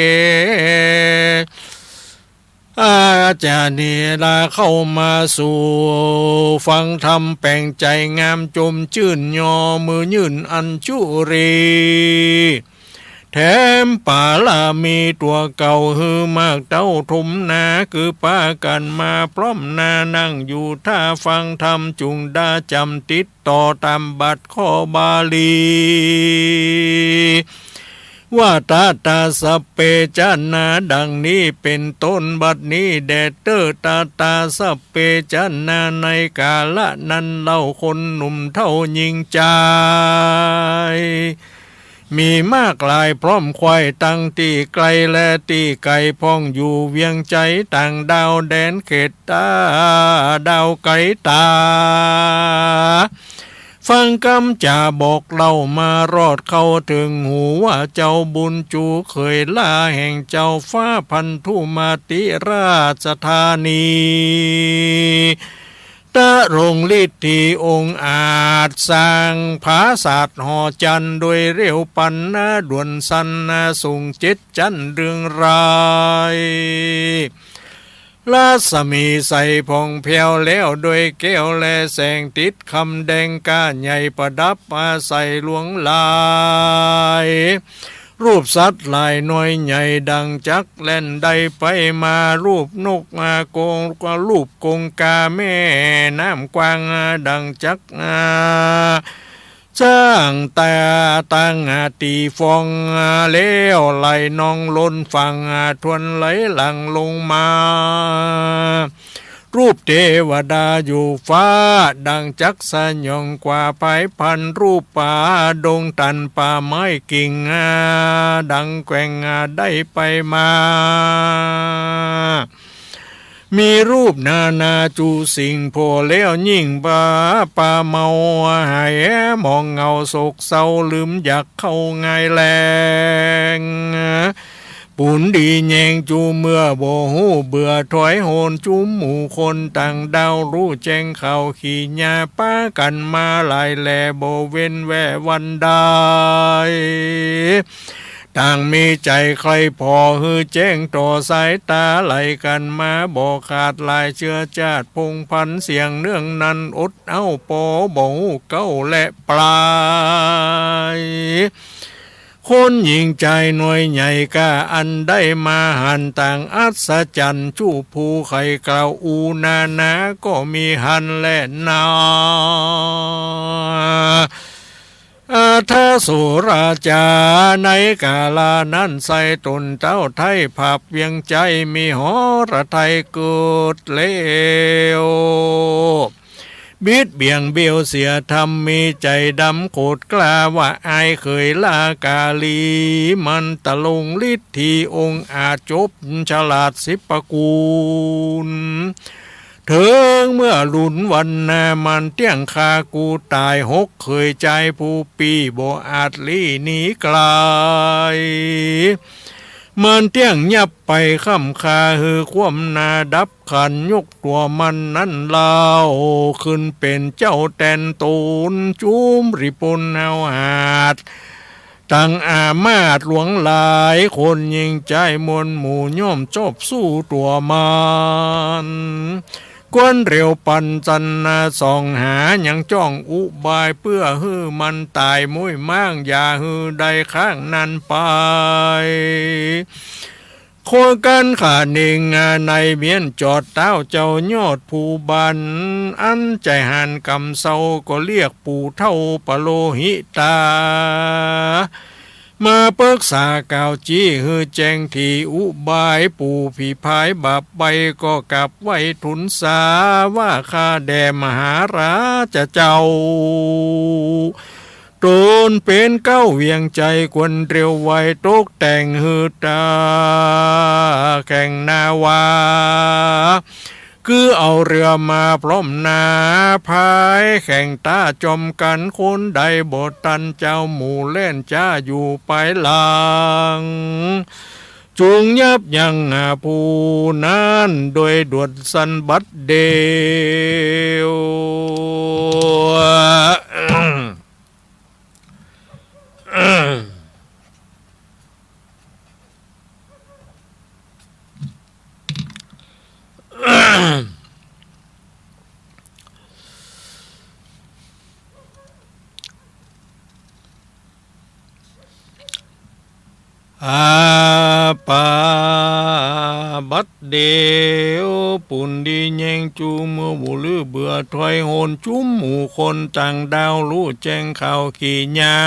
อาจารย์นี่ลาเข้ามาสู่ฟังธรรมแปลงใจงามจมชื่นยอมือยื่นอัญชุรีแถมป่าลามีตัวเก่าฮือมากเต้าทุมนาคือป้ากันมาพร้อมนานั่งอยู่ท่าฟังธรรมจุงดาจำติดต่อตามบัดข้อบาลีว่าตาตาสเปจานาดังนี้เป็นต้นบัดนี้แดดเตอตาตาสเปจานาในกาละนั้นเล่าคนหนุ่มเท่ายิงใจมีมากลายพร้อมควายตั้งตีไกลและตีไก่พ้องอยู่เวียงใจต่างดาวแดนเขตตาดาวไก่ตาฟังคำจ่าบอกเล่ามารอดเข้าถึงหูว่าเจ้าบุญจูเคยล่าแห่งเจ้าฟ้าพันธุมาติราชธานีตะรงฤทธิองค์อาจสร้างผาศาสตร์หอจันโดยเร็วปันนาด่วนสันนาส่งจิตจันเรืองรายลาสมีใส่พองเพียวแล้วโดยแก้วและแสงติดคำแดงก้าใหญ่ประดับอาใส่หลวงลายรูปสัตว์ลายน้อยใหญ่ดังจักแล่นได้ไปมารูปนกโกงรูปกงกาแม่น้ำกวางดังจักจ้างแต่ตั้งตีฟองแล้วไหลนองล้นฟังทวนไหลหลังลงมารูปเทวดาอยู่ฟ้าดังจักสยองกว่าภายพันรูปป่าดงตันป่าไม้กิ่งดังแกว่งได้ไปมามีรูปนานาจูสิ่งโพแล้วยิ่งป่าเมาหายมองเงาโศกเศร้าลืมอยากเข้าไงแรงปุ่นดีแยงจูเมื่อโบหูเบื่อถอยโหนจุมหมู่คนต่างดาวรู้แจ้งข่าวขี่ยาป้ากันมาหลายแลโบเว้นแววันได้ต่างมีใจใครพอฮือแจ้งต่อสายตาไหลกันมาบอกขาดลายเชื้อชาติพงพันเสียงเนื่องนั้นอดเอาปอบ่หูเก้าและปลายคนหญิงใจหน่วยใหญ่กาอันได้มาหันต่างอัศจรรย์จูภูไข่กล่าวอูนาก็มีหันและนาถ้าสุราจาในกาลานั้นใส่ตนเจ้าไทยผับเวียงใจมีหอระไทยเกิดเลวบิดเบี่ยงเบี้ยวเสียทำมีใจดำโคตรกล้าว่าอายเคยลากาลีมันตะลงฤทธิองค์อาจบฉลาดสิบประกูลเถิงเมื่อลุนวันนามันเตี้ยงคากูตายหกเคยใจผู้ปีบ่อาจลี่หนีไกลมันเตี้ยงยับไปค่ำคาฮือคว่ำนาดับขันยกตัวมันนั้นเล่าขึ้นเป็นเจ้าแตนตูนจุ้มริปนเอาหาดตั้งอามาตหลวงหลายคนยิงใจมวลหมู่ย่อมจบสู้ตัวมันกวนเร็วปันจันนาส่องหายังจ้องอุบายเพื่อฮือมันตายมุ้ยมั่งอย่าฮือใดข้างนั้นไปโคกันขาหนึ่งในเมียนจอดเต้าเจ้ายอดผู้บันอันใจหันกำเศร้าก็เรียกปู่เท่าปโลหิตามาเปิกษากาวจี้ฮือแจงที่อุบายปู่ผีพายบับใบก็กลับไว้ทุนสาว่าข้าแด่มหาราชเจ้าตนเป็นเก้าเวียงใจควนเร็วไวตกแต่งฮือตาแข่งนาวาคือเอาเรือมาพร้อมนาพายแข่งตาจอมกันคนใดบทตันเจ้าหมู่เล่นจ้าอยู่ไปหลังจุงยับยั้งผู้นั้นโดยด่วนสันบัดเดียว อาปาบัดเดียวปุ่นดีแยงจูมือบุลือเบื่อถอยโหนจุ้มหมู่คนต่างดาวรู้แจ้งข่าวขี่ยา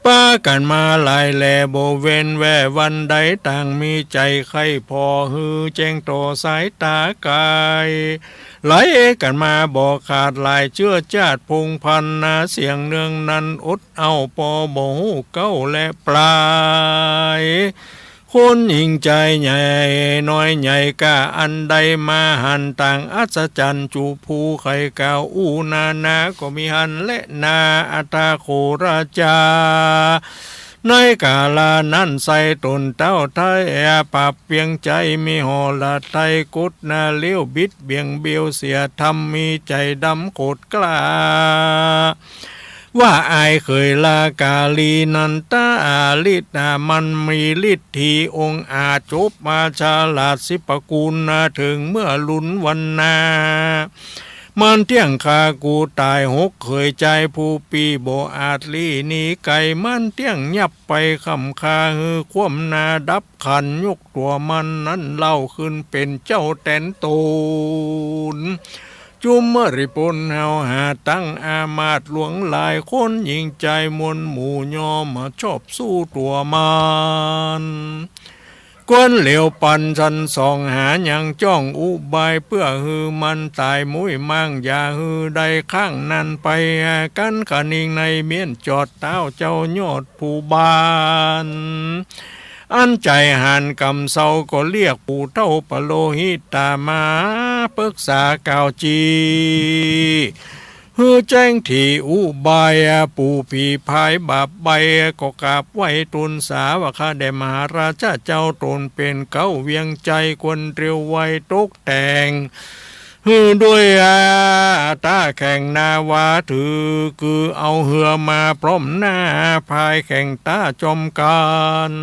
ป้ากันมาหลายแหล่โบเวนแววันใดต่างมีใจใครพอฮือแจ้งต่อสายตากายไหลกันมาบอกขาดลายเชื่อจาดพงพันนาเสียงเนืองนั้นอดเอาปอบ่หูเก้าและปลายคนยิ่งใจใหญ่น้อยใหญ่กะอันใดมาหันต่างอัศจรรย์จูภูไข่กาวอูนาก็มีหันและนาอัตาโคราชาในกาลานั้นใส่ตนเต้าไทยปรับเพียงใจมีหอละไทยกุดนาเลี้ยวบิดเบี่ยงเบียวเสียทำมีใจดำโคตรกล้าว่าอายเคยลากาลีนันตาลิตามันมีฤทธิองค์อาจบมาชาลาดสิปกูลนาถึงเมื่อลุ้นวันนามันเที่ยงคากูตายหกเคยใจผู้ปีโบอาจลีนีไก่มันเที่ยงยับไปคำคาฮือคว่ำนาดับขันยกตัวมันนั้นเล่าขึ้นเป็นเจ้าแตนตูนจุมมริปนเฮาหาตั้งอามาตหลวงหลายคนยิงใจมนหมู่ยอมมาชอบสู้ตัวมันกวนเหลียวปันชันส่องหายังจ้องอุบายเพื่อฮือมันตายมุ้ยมั่งอย่าฮือใดข้างนั้นไปกันขนิงในเมียนจอดเต้าเจ้ายอดผู้บานอันใจหันกำเศร้าก็เรียกปู่เท่าปโลหิตามาปรึกษากาวจีฮือแจ้งที่อุบายปู่ผีพายบาปใบก็กราบไหวตุนสาวข้าได้มหาราชเจ้าตนเป็นเก้าเวียงใจควรเรียวไว้ตกแต่งฮือด้วยตาแข่งนาวาถือคือเอาเหือมาพร้อมหน้าพายแข่งตาจอมกัน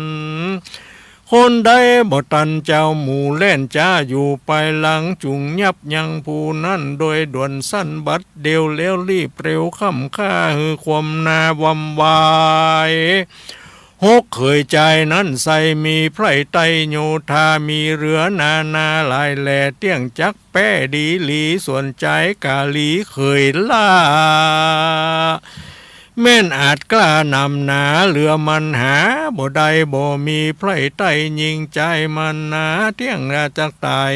คนใดบ่ตันเจ้าหมู่เล่นจ้าอยู่ไปหลังจุงยับยังผู้นั้นโดยด่วนสั้นบัดเดียวเลี้ยวรีบเร็วค่ำค่าฮือความนาวำวายหกเคยใจนั้นใส่มีไพรไตโยธามีเรือนาหลายแหล่เตี้ยงจักแป้ดีหลีส่วนใจกาลีเคยล่าแม่นอาจกล้านำหนาเรือมันหาบ่ได้บ่มีไพรไตยิงใจมันนาเที่ยงราจักตาย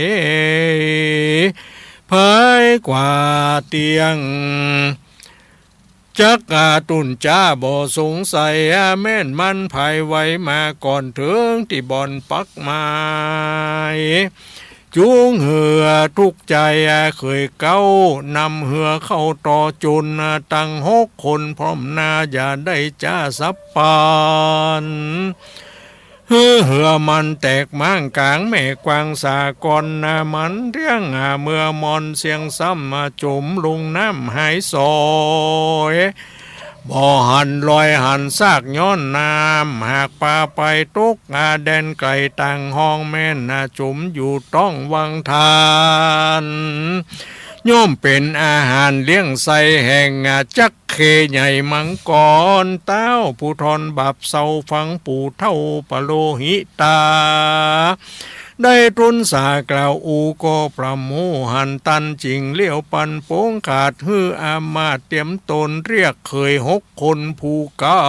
เผยกว่าเตียงจักอาตุนจ้าบ่สงสัยแม่นมันภายไว้มาก่อนถึงที่บ่อนปักไม้จูงเหือทุกใจเคยเก้านำเหือเข้าต่อจุนตั้งหกคนพร้อมนาอย่าได้จ้าสับปานเหือมันแตกมั่งกลางแม่กวางสากรนามันเรียงเมื่อมอนเสียงซ้ำมาจมลงน้ำหายซอยบ่อหันลอยหันซากย้อนน้ำหากปลาไปตกแดนไก่ต่างห้องแม่นจุมอยู่ต้องวังทานย่อมเป็นอาหารเลี้ยงใส่แห่งจักเคใหญ่มังกรเต้าผู้ทนบับเศร้าฟังปู่เท่าปโลหิตาได้ตุนสากล่าวอูก็ประโมหันตันจริงเลี้ยวปันโป้งขาดฮืออามาเตรียมตนเรียกเคยหกคนผู้เก่า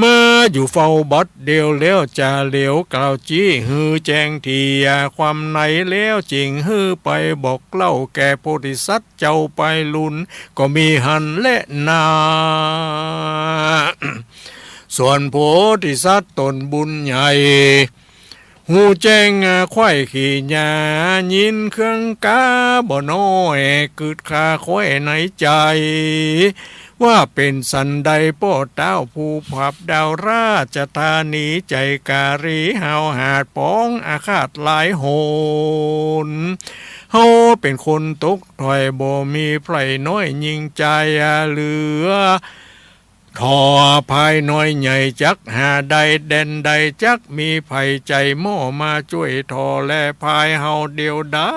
มาอยู่เฝ้าบดเดียวแล้วจะเหลียวกล่าวจี้ฮือแจ้งทีความไหนแล้วจริงฮือไปบอกเล่าแก่โพธิสัตว์เจ้าไปลุนก็มีหันและนาส่วนโพธิสัตว์ตนบุญใหญ่หูแจ้งควายขี่ยายินเครื่องกาบ่น้อยกึดคาควายในใจว่าเป็นสันใดป้อเต้าผู้ผับดาวราชธานีใจการีหาวหาดป้องอาฆาตหลายโหนเฮาเป็นคนตกถอยบ่มีไพรน้อยยิงใจเหลือทอภายน้อยใหญ่จักหาใดแดนใดจักมีไผ่ใจหม้อมาช่วยทอและภายเฮาเดียวได้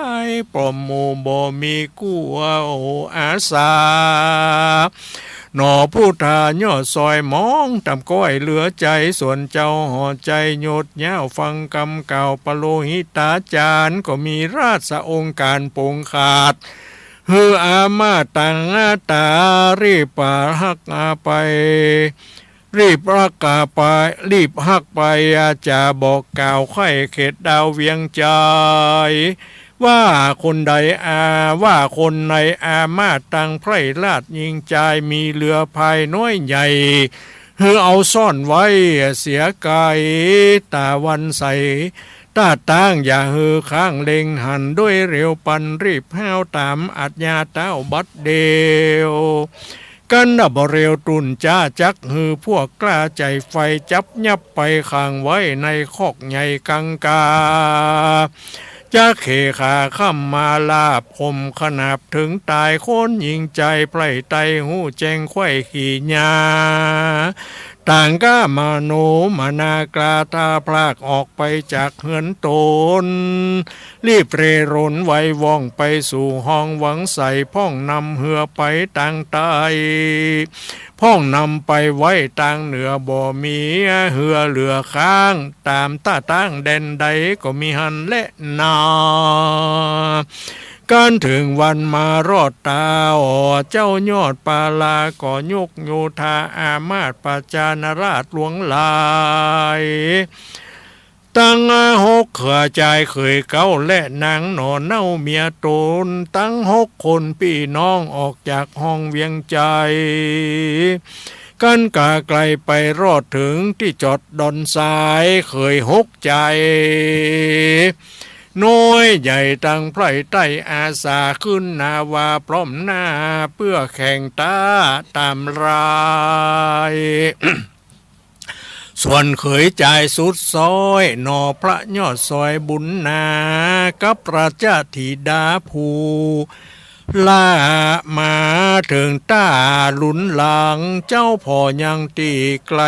ปลอมโมบ่มีกู้อาสา หนอผู้ทาย่อซอยมองตำก้อยเหลือใจส่วนเจ้าห่อใจโยดยาวฟังกำเก่าปโลหิตาจารย์ก็มีราชองค์การโปงขาดอามาตังอาตารีบป่าหักอาไปรีบรักกาไปรีบหักไปอาจาบอกกล่าวไข่เขตดาวเวียงใจว่าคนใดว่าคนในมาตังไพร่ลาดยิงใจมีเรือพายน้อยใหญ่เอาซ่อนไว้เสียกายตาวันใสตาตั้งอย่าข้างเล็งหันด้วยเร็วปันรีบแห้วตามอัจญาเต้าบัดเดียวกันบ่เร็วตุนจ้าจักพวกกล้าใจไฟจับยับไปข้างไว้ในคอกใหญ่กังกาจะเขขาข้ามมาลาบคมขนาบถึงตายโคนยิงใจไพร่ไตหูแจงไข่ขี่ญาต่างก้ามาโนมานากราตาพลากออกไปจากเหือนตนรีบเรรนไว้ว่องไปสู่ห้องหวังใส่พ่องนำเหือไปต่างใต้พ่องนำไปไว้ต่างเหนือบ่มีเหือเหลือข้างตามต้าตั้งแดนใดก็มีหันและนาการถึงวันมารอดตาเจ้ายอดปาลาก่อยกโยธาอามาตปาจานราชหลวงลายตั้งหกเขือใจเคยเก้าและนางหนอนเน่าเมียตนตั้ง6 คนพี่น้องออกจากห้องเวียงใจกันกาไกลไปรอดถึงที่จอดดอนสายเคย6 ใจน้อยใหญ่ตั้งไพร่ไต้อาสาขึ้นนาวาพร้อมหน้าเพื่อแข่งตาตามราย ส่วนเขยจ่ายสุดซอยหนอพระยอดซอยบุญนากับราชธิดาภูล่ามาถึงตาหลุนหลังเจ้าพ่อยังตีไกล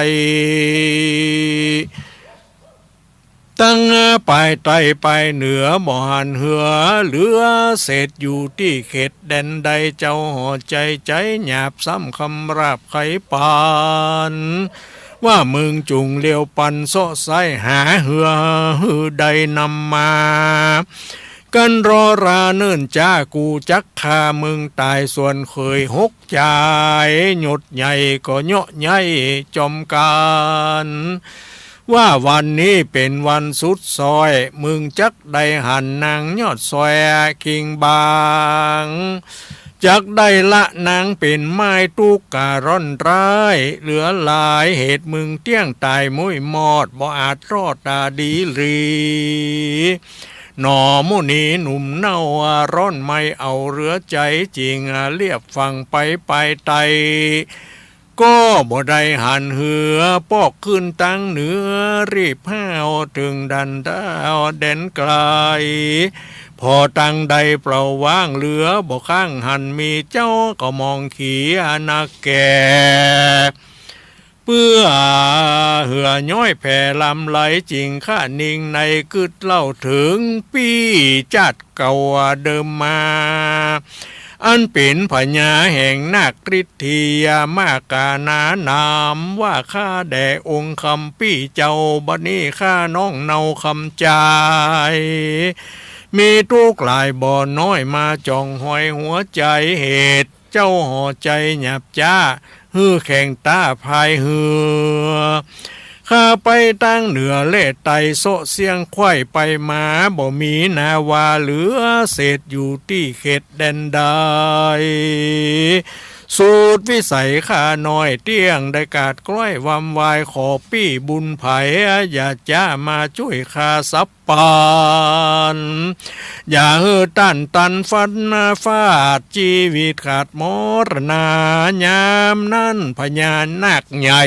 ตั้งไปไต่ไปเหนือบ่หันเหือเหลือเศษอยู่ที่เขตแดนใดเจ้าห่อใจใจหยาบซ้ำคำราบไขปานว่ามึงจุงเลี้ยวปันโซไซหาเหือใดนำมากันรอราเนิ่นจ้ากูจักฆ่ามึงตายส่วนเคย6 ใจหยดใหญ่ก็เนาะใหญ่จอมกันว่าวันนี้เป็นวันสุดซอยมึงจักได้หันนางยอดซอยคิงบางจักได้ละนางเป็นไม้ตุกการ่อนร้ายเหลือหลายเหตุมึงเตี้ยงตายมุ้ยมอดบ่อาจรอดตาดีรีหนอมุนีหนุ่มเน่าร้อนไม่เอาเรือใจจริงเรียบฟังไปไตก็บ่ได้หันเหือปอกขึ้นตั้งเหนือรีบห้าวถึงดันดาวแดนไกลพอตั้งใดเปล่าว่างเหลือบ่ข้างหันมีเจ้าก็มองขี่นักแก่เพื่อเหือย้อยแผ่ลำไหลจริงข้านิ่งในกึดเล่าถึงปีจัดเก่าเดิมมาอันเป็นพญาแห่งนาคฤทธิยามากาณานามว่าข้าแด่องค์คำปี้เจ้าบัดนี้ข้าน้องเนาคำใจมีทุกหลายบ่อน้อยมาจ่องหอยหัวใจเหตุเจ้าห่อใจหยับจ้าแข่งตาพายเหือข้าไปตั้งเหนือเล่ไตโซเสียงไข่ไปมาบ่มีนาวาเหลือเศษอยู่ที่เขตแดนใดสูตรวิสัยข้าน้อยเตี้ยงได้กาดกล้อยวำวายขอปี้บุญไผ่อย่าจ้ามาช่วยข้าสับปานอย่าตันฟันฟาดชีวิตขาดมรณายามนั้นพญานาคใหญ่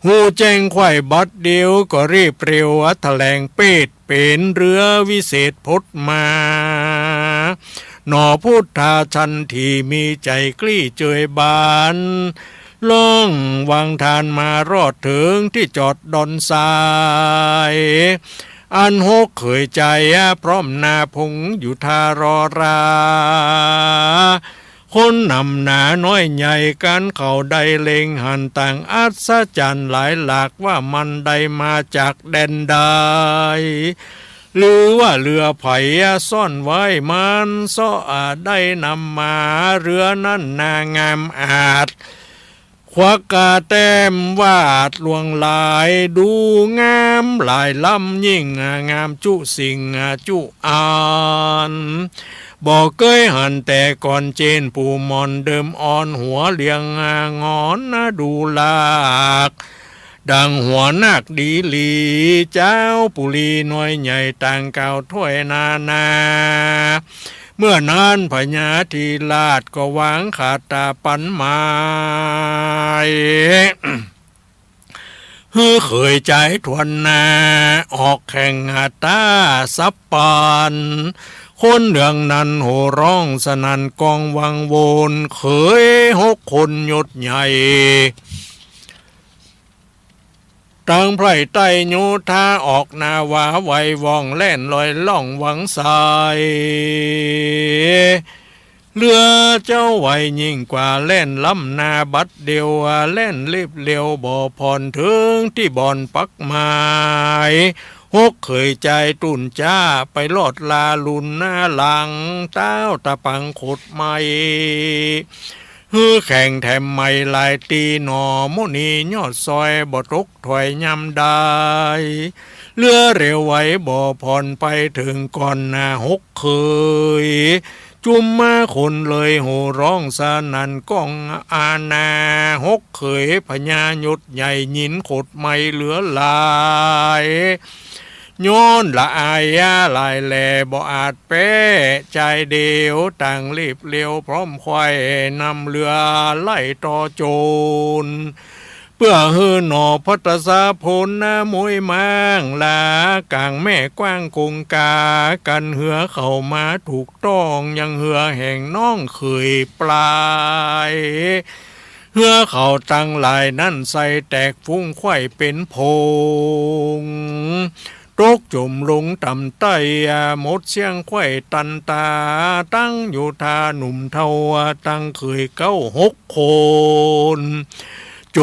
หูแจ้งไข่บัดเดียวก็รีบเร็วแถลงเป็ดเป็นเรือวิเศษพดมาหนอพุทธาชันที่มีใจกลี้เจยบานล่องวางทานมารอดถึงที่จอดดอนทรายอัน6 เคยใจพร้อมนาพงอยู่ทารอราค คนนำหนาน้อยใหญ่กันเขาได้เล็งหันต่างอัศจรรย์หลายหลากว่ามันได้มาจากแดนใดหรือว่าเรือไผ่ซ่อนไว้มันซ้อได้นำมาเรือนั้นนางามอาจควักกาแต้มวาดลวงลายดูงามหลายล้ำยิ่งงามจุสิ่งจุอ่านบอกเกยหันแต่ก่อนเจนปูมอนเดิมอ่อนหัวเลียงงอนดูลากดังหัวนักดีลีเจ้าปุรีน้อยใหญ่ต่างเก่าถ้วยนาเมื่อนั้นพญาธีราชก็วางขาดตาปันไม้เคยใจทวนนาออกแข่งตาสับปานคนเรื่องนั้นโห่ร้องสนั่นกองวังโวนเคย6 คนยศใหญ่ตั้งไพร่ไต้โยธาออกนาวาไวว่องแล่นลอยล่องหวังสายเรือเจ้าไวยิ่งกว่าเล่นล้ำนาบัดเดียวเล่นรีบเร็วบ่ผ่อนถึงที่บ่อนปักไม้เคยใจตุ่นจ้าไปลอดลาลุนหน้าหลังเต้าตะปังขดไม่แข่งแถมไม่ลายตีหนอมุนียอดซอยบ่ตกถอยยำได้เรือเร็วไว้บ่ผ่อนไปถึงก่อน6 เคยจุมมาคนเลยโห่ร้องสนันก้องอาณา6 เคยพญายศใหญ่ยินขดไม่เหลือลายย้อนละอายลายแลบ่อาจเป้ใจเดียวต่างรีบเร็วพร้อมควายนำเรือไล่ต่อโจรเพื่อฮือหนอพัตสาพลมวยมังลากลางแม่กว้างคงกากันเหือเข้ามาถูกต้องยังเหือแห่งน้องเคยปลายเหือเขาตั้งลายนั่นใส่แตกฟุ้งไข่เป็นพงตกจมลงต่ำใต้หมดเสียงไข่ตันตาตั้งอยู่ทาหนุ่มเทาตั้งเคย6 คนโจ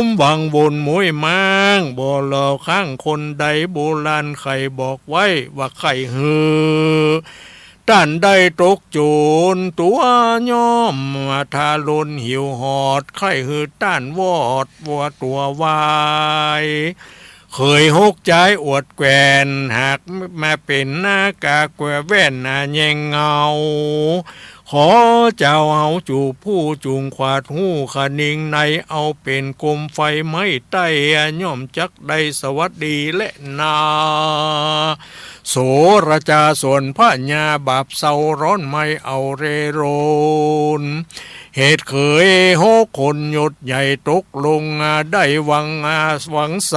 มวังวนมวยมังบ่หลอข้างคนใดโบราณใครบอกไว้ว่าใครฮือด้านได้ตกโจรตัวย่อมทาลนหิวหอดใครฮือต้านวอดวัวตัววายเคย6 ใจอวดแกวนหากมาเป็นหน้ากากแกวแว่นแยงเงาขอเจ้าเอาจูผู้จุงขวาดหูขนิ่งในเอาเป็นกลมไฟไม่ใต้ย่อมจักได้สวัสดีและนาโสระจาส่วนพระญาบาปเศร้าร้อนไม่เอาเรโรนเหตุเคย6 คนยศใหญ่ตกลงได้หวังใส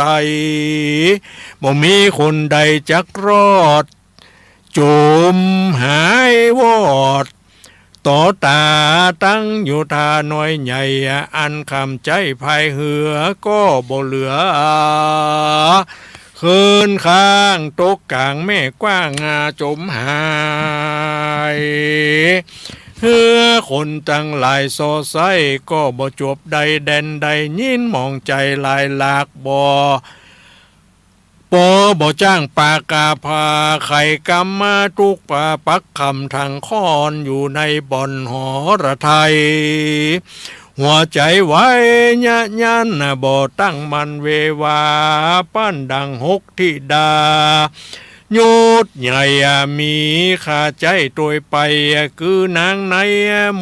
บ่มีคนใดจักรอดโจมหายวอดต่อตาตั้งอยู่ทาน้อยใหญ่อันคำใจภายเหือก็บ่เหลือคืนข้างตกกลางแม่กว้างจมหายเฮือคนตั้งหลายโซไซก็บ่จบใดแดนใดยินมองใจลายหลากบ่จ้างปากาพาไข่กำมาทุกป่าปักคำทางค้อนอยู่ในบ่อนหอระไทยหัวใจไว้ยะยันบ่ตั้งมันเววาปั้นดัง6 ธิดาโยดใหญ่มีข้าใจตัวไปคือนางใน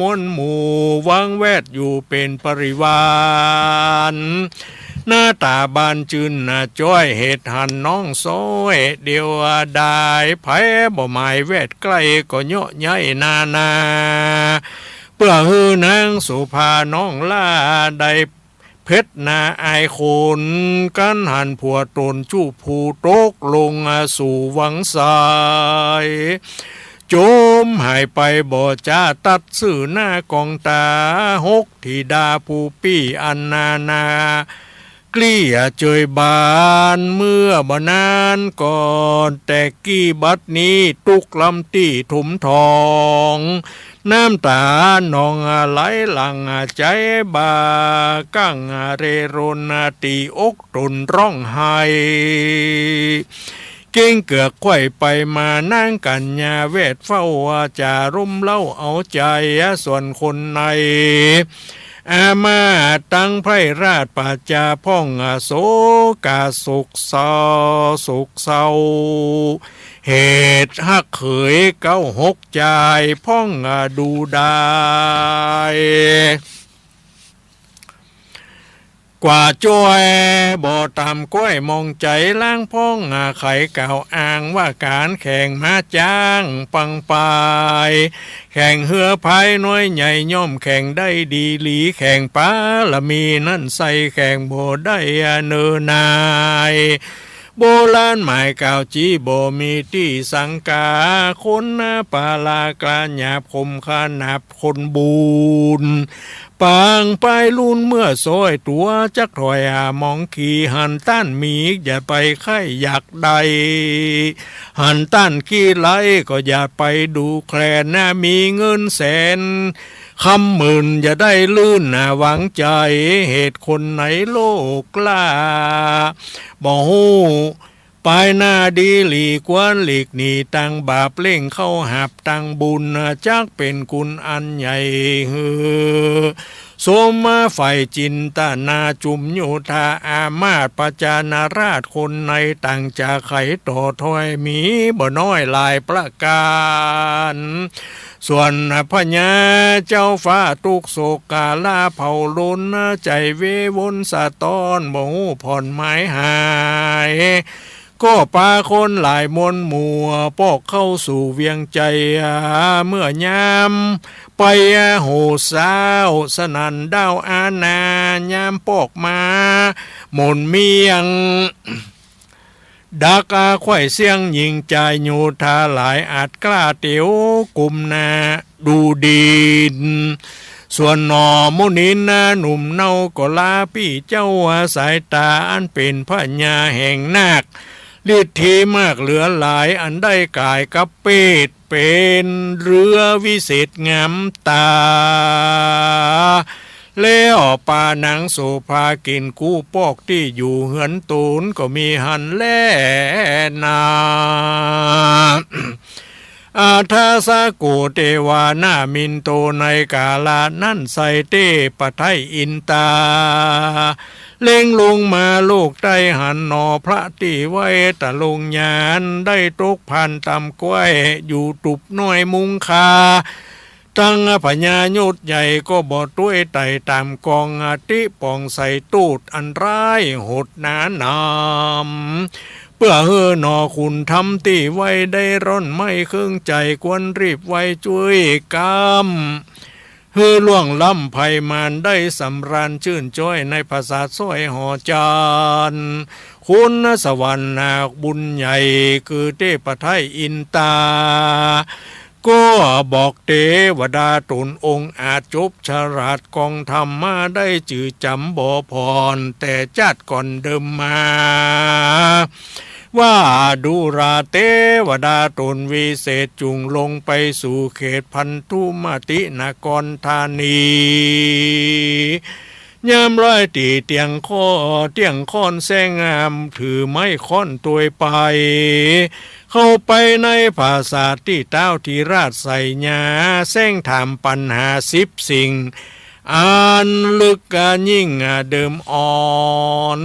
มวลหมู่วังแวดอยู่เป็นปริวารหน้าตาบานจืนจ้อยเหตุหันน้องโซ้ยเดียวได้ไผบ่หมายแวดใกล้ก็เยาะใหญ่นาเพื่อฮือนางสุภาน้องล่าได้เพชรนาอายคนกันหันผัวตนจู้ผู้ตกลงสู่วังสายโจมหายไปบ่จ้าตัดสื่อหน้ากองตา6 ธิดาผู้ปี้อันนาเกลี้ยเจยบานเมื่อบ่นานก่อนแต่กี้บัดนี้ตุกลำตี้ถุมทอง น้ำตานองไหลหลังใจบากั้งเรโรนาตีอกตนร้องไห้เก่งเกือกไข่ไปมานั่งกันยาเวทเฝ้าจารุมเล่าเอาใจส่วนคนในอามาตั้งไพรราชปัจจาพ่องโสกาสุกเศร้าสุกเศร้าเหตุฮักเขยเก้าหกใจพ่องดูได้กว่าจ้วยบ่ตามก้อยมองใจล้างพ้องไข่เก่าอ้างว่าการแข่งมาจ้างปังปายแข่งเหือพายน้อยใหญ่ย่อมแข่งได้ดีหลีแข่งป้าละมีนั่นใส่แข่งบ่ได้เนินนายโบราณหมายกล่าวจีโบมีที่สังกาคนปาลากลาหยาบคมขนาบคนบูนปางไปลุนเมื่อซอยตัวจักถอยมองขี่หันต้านมีอย่าไปไข่อยากใดหันต้านขี้ไหลก็อย่าไปดูแคลนมีเงินแสนคำหมื่นอย่าได้ลื่นหวังใจเหตุคนไหนโลกกล้าบ่ฮู้ปลายหน้าดีหลีกวนหลีกหนีตังบาปเล่งเข้าหับตังบุญจักเป็นกุลอันใหญ่โสมาไฟจินตนาจุมโยธาอามาตปจานาราชคนในต่างจากไขต่อถอยมีบ่น้อยหลายประการส่วนพญาเจ้าฟ้าตุกโศกาลาเผาล้นใจเววนสะตอนบ่ฮู้ผ่อนหมายหายก็ปาคนหลายมนมัวปอกเข้าสู่เวียงใจเมื่อยามไปโหสาวสนันดาวอานายามปอกมาหมนเมียงดักไข่เสียงยิงใจโยธาหลายอาจกล้าเตียวกลุ่มนาดูดินส่วนหนอมุนินหนุ่มเนาก็ลาพี่เจ้าสายตาอันเป็นพญาแห่งนาคฤทธิมากเหลือหลายอันได้กายกับเป็ดเป็นเรือวิเศษงามตาแล้วปาหนังโสภากินกู้ปอกที่อยู่เหือนตูนก็มีหันแล่นาอาทาสาโกเทวานามินโตในกาลานั่นใส่เตปไทยอินตาเล่งลงมาลูกได้หันหนอพระที่ไว้ตะลงยานได้ตกพันตำก้วยอยู่ตุบน้อยมุงคาตั้งพญายุดใหญ่ก็บ่ต้วยไต่ตามกองติปองใส่ตูดอันร้ายหดหนานำเพื่อเฮอหนอคุณทำที่ไว้ได้ร่อนไม่เครื่องใจควรรีบไว้ช่วยกำเฮอล่วงล้ำภัยมานได้สำราญชื่นจ้อยในภาษาสวยหอจานคุณสวรรค์นาคบุญใหญ่คือเทพไทยอินตาก็บอกเทวดาตนองค์อาจจบฉลาดกองธรรมมาได้จื่อจำบ่พรแต่จัดก่อนเดิมมาว่าดูราเทวดาตนวิเศษจุงลงไปสู่เขตพันธุมตินครธานียามร้อยตีเตียงข้อเตียงค้อนแสงงามถือไม้ค้อนตัวไปเข้าไปในภาษาที่เต้าที่ราชใส่ญาแสงถามปัญหา10 สิ่งอันลึกยิ่งเดิมอ่อน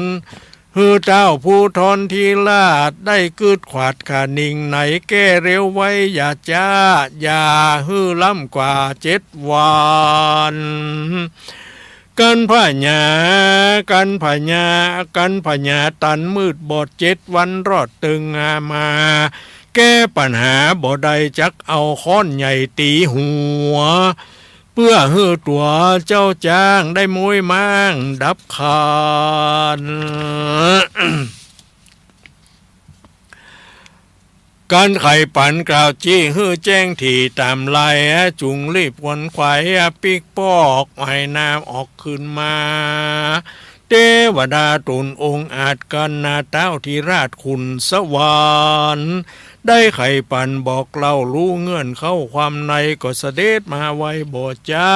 ฮือเจ้าผู้ทนที่ลาดได้กึดขวาดขานิ่งไหนแก้เร็วไว้อย่าจ้าอย่าฮือล้ำกว่า7 วันกันพญาตันมืดบอด7 วันรอดตึงมาแก้ปัญหาบ่ได้จักเอาค้อนใหญ่ตีหัวเพื่อเฮือตัวเจ้าจ้างได้มวยมั่งดับคานการไข่ปันกล่าวจี้ฮือแจ้งที่ตามลายจุงรีบวนไขว่ปิกปอกไม้น้ำออกขึ้นมาเทวดาตนองค์อาจกันนาเต้าที่ราชขุนสวรรค์ ได้ไข่ปันบอกเล่ารู้เงื่อนเข้าความในก็เสด็จมาไว้บ่จ้า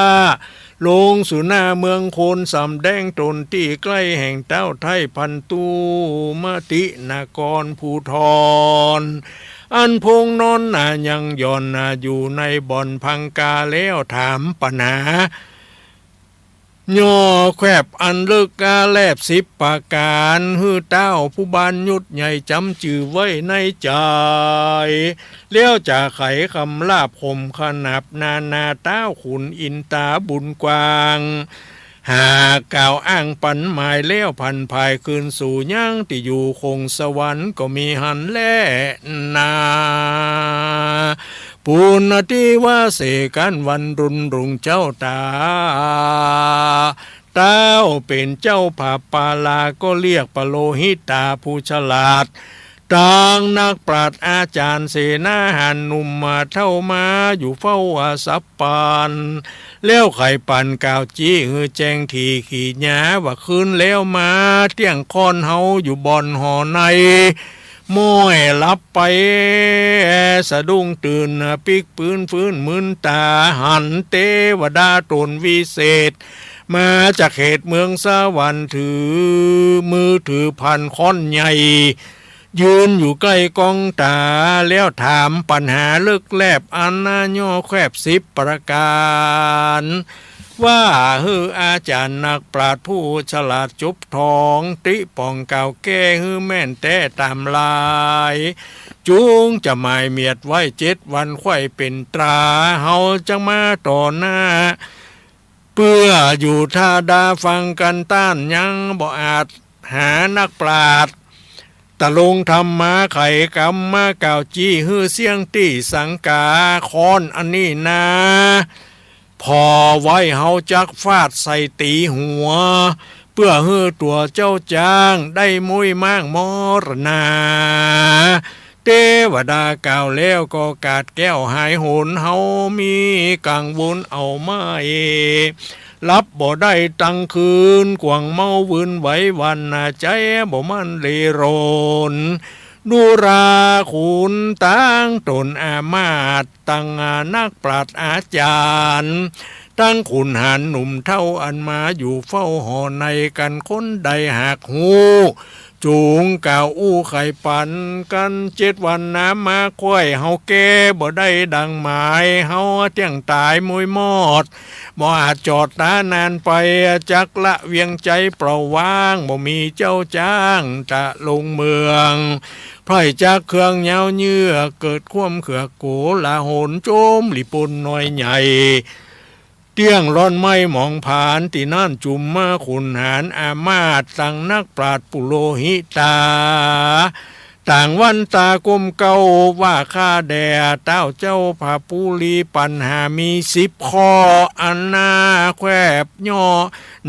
ลงสู่หน้าเมืองโคนสำแดงตนที่ใกล้แห่งเต้าไทยพันตูมตินากรภูทรอันพงนอนยังย่อนอยู่ในบ่อนพังกาแล้วถามปัญหาย่อแคบอันเลิกกาแลบ10ประการฮือเต้าผู้บานยุดใหญ่จำจื่อไว้ในใจแล้วจะไขคำลาบคมขนับนาเต้าขุนอินตาบุญกวางหากกล่าวอ้างปันหมายแล้วพันภายคืนสู่ย่างที่อยู่คงสวรรค์ก็มีหันแล่นาปุณที่ว่าเสกันวันรุ่งเจ้าตาเต้าเป็นเจ้าผาปาลาก็เรียกปโลหิตาผู้ฉลาดต่างนักปราชญ์อาจารย์เสนาหันหนุ่มมาเท่ามาอยู่เฝ้าอาสับปานแล้วไข่ปันกาวจี้ฮือแจงทีขี่หญ้าว่าคืนแล้วมาเที่ยงคอนเฮาอยู่บ่อนหอในม้อยลับไปสะดุ้งตื่นปิกปืนฟื้นมึนตาหันเทวดาตนวิเศษมาจากเขตเมืองสวรรค์ถือมือถือพันค้อนใหญ่ยืนอยู่ใกล้กองตาแล้วถามปัญหาเลิกแลบอันนาย่อแคบ10ประการว่าฮืออาจารย์นักปราชญ์ผู้ฉลาดจุบทองติป่องเก่าแก้ฮือแม่นแต่ตามลายจุงจะหมายเมียดไว้7 วันไข่เป็นตราเฮาจังมาต่อหน้าเพื่ออยู่ท่าดาฟังกันต้านยังบ่อาจหานักปราชญ์ตะลงทำมาไข่กำมาเก่าจี้ฮือเสียงตี้สังกาคอนอันนี้นะพอไว้เฮาจักฟาดใส่ตีหัวเพื่อฮือตัวเจ้าจ้างได้มุ้ยมั่งมรณาเทวดาก่าวแล้วก็กาดแก้วหายโหนเฮามีกังวลเอาไม่รับบ่ได้ตั้งคืนกวางเมาวุ่นไหววันใจบ่มันเลโรนดูราขุนตั้งตนอามาตตั้งนักปราชญ์อาจารย์ตั้งขุนหันหนุ่มเท่าอันมาอยู่เฝ้าหอในกันคนใดหากหูจูงก่าวอู้ไข่ปันกัน7 วันน้ำมาค่อยเฮาแก่บ่ได้ดังหมายเฮาเที่ยงตายมวยมอดบ่อาจจอดตานานไปจักละเวียงใจเปล่าว่างบ่มีเจ้าจ้างจะลงเมืองไพร่จากเครื่องเหยาเยื่อเกิดความเขือโกละโหนโจมหลีปนน้อยใหญ่เตี้ยงร้อนไม่มองผ่านที่นั่นจุมมาขุนหารอามาตสั่งนักปราชญ์ปุโรหิตาต่างวันตากลมเก้าว่าข้าแด่เต้าเจ้าผาปุรีปัญหามี10 ข้ออันนาแควบย่อ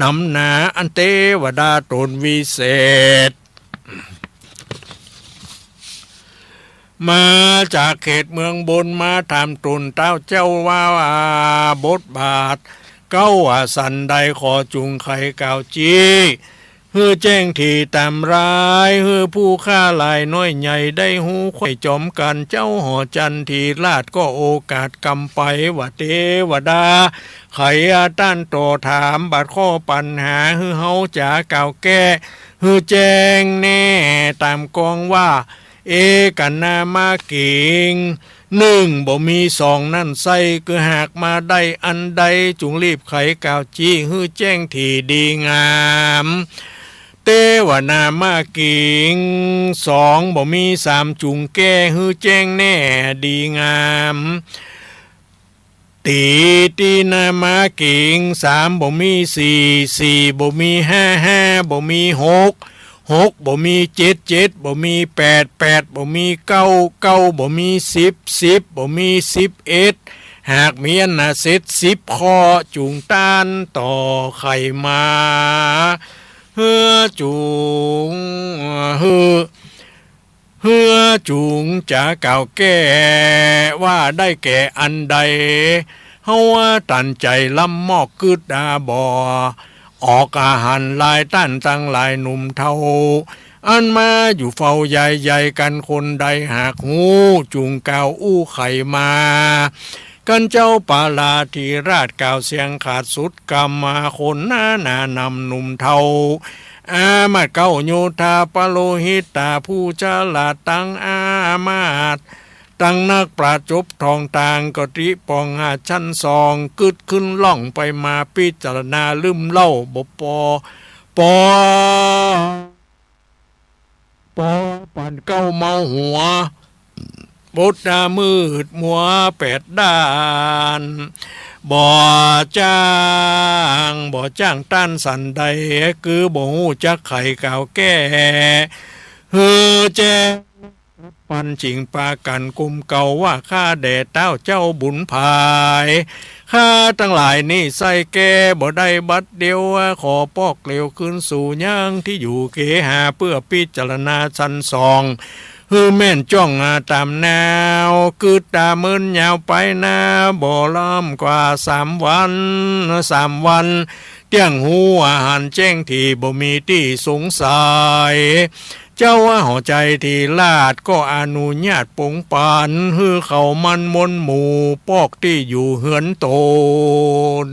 นำหนาอันเทวดาตนวิเศษมาจากเขตเมืองบนมาทำตนเต้าเจ้าว่าบทบาทเก้าสันใดขอจุงไข่เก่าจีฮือแจ้งที่ตามร้ายฮือผู้ฆ่าลายน้อยใหญ่ได้หูไข่จอมกันเจ้าหอจันทีลาดก็โอกาสกำไปว่าเทวดาไขต้านต่อถามบัดข้อปัญหาฮือเฮาจะเก่าแก้ฮือแจ้งแน่ตามกองว่าเอกันนามาเก่ง1บ่มี2นั่นใส่ก็หากมาได้อันใดจุงรีบไขก่าวจี้ฮือแจ้งที่ดีงามเตวนามาเก่ง2บ่มี3จุงแก้ฮือแจ้งแน่ดีงามตีนามาเก่ง3บ่มี4บ่มี5บ่มี6บ่มี7บ่มี8บ่มี9บ่มี10บ่มี11หากเมียนเสร็จ10 ข้อจุงต้านต่อไข่มาเฮือจุงเฮือจุงจะเก่าแก่ว่าได้แก่อันใดเฮาตันใจลำมอกกึดดาบ่ออกอาหารลายต้านตั้งหลายหนุ่มเท่า อันมาอยู่เฝ้าใหญ่ๆกันคนใดหากหูจุงกาวอู้ไข่มากันเจ้าปาลาธิราชกล่าวเสียงขาดสุดกรรมมาคนหน้านำหนุ่มเทาอามาเก้าโยธาปโลหิตาผู้ฉลาดตั้งอามาตตั้งนักปราจบทองต่างกติปองหาชั้นซองกึดขึ้นล่องไปมาพิจารณาลืมเล่าบปอปันเก้าเมาหัวบดดามืดมัวแปดด้านบ่จ้างต้านสันใดคือบ่หูจักไข่เก่าแก่เฮือแจปันจิงปากันกุมเก่าว่าข้าแด่เต้าเจ้าบุญภายข้าทั้งหลายนี่ใส่แก่บ่ได้บัดเดียวขอปอกเกลียวขึ้นสู่ย่างที่อยู่เกหาเพื่อพิจารณาชันซองฮือแม่นจ้องตามแนวคือตาเมินยาวไปนาบ่ล้ำกว่า3 วันเตี้ยงหูอาหารแจ้งที่บ่มีที่สงสัยเจ้าว่าหัวใจที่ลาดก็อนุญาตปงปานฮือเขามันมนหมู่ปอกที่อยู่เหือนโตน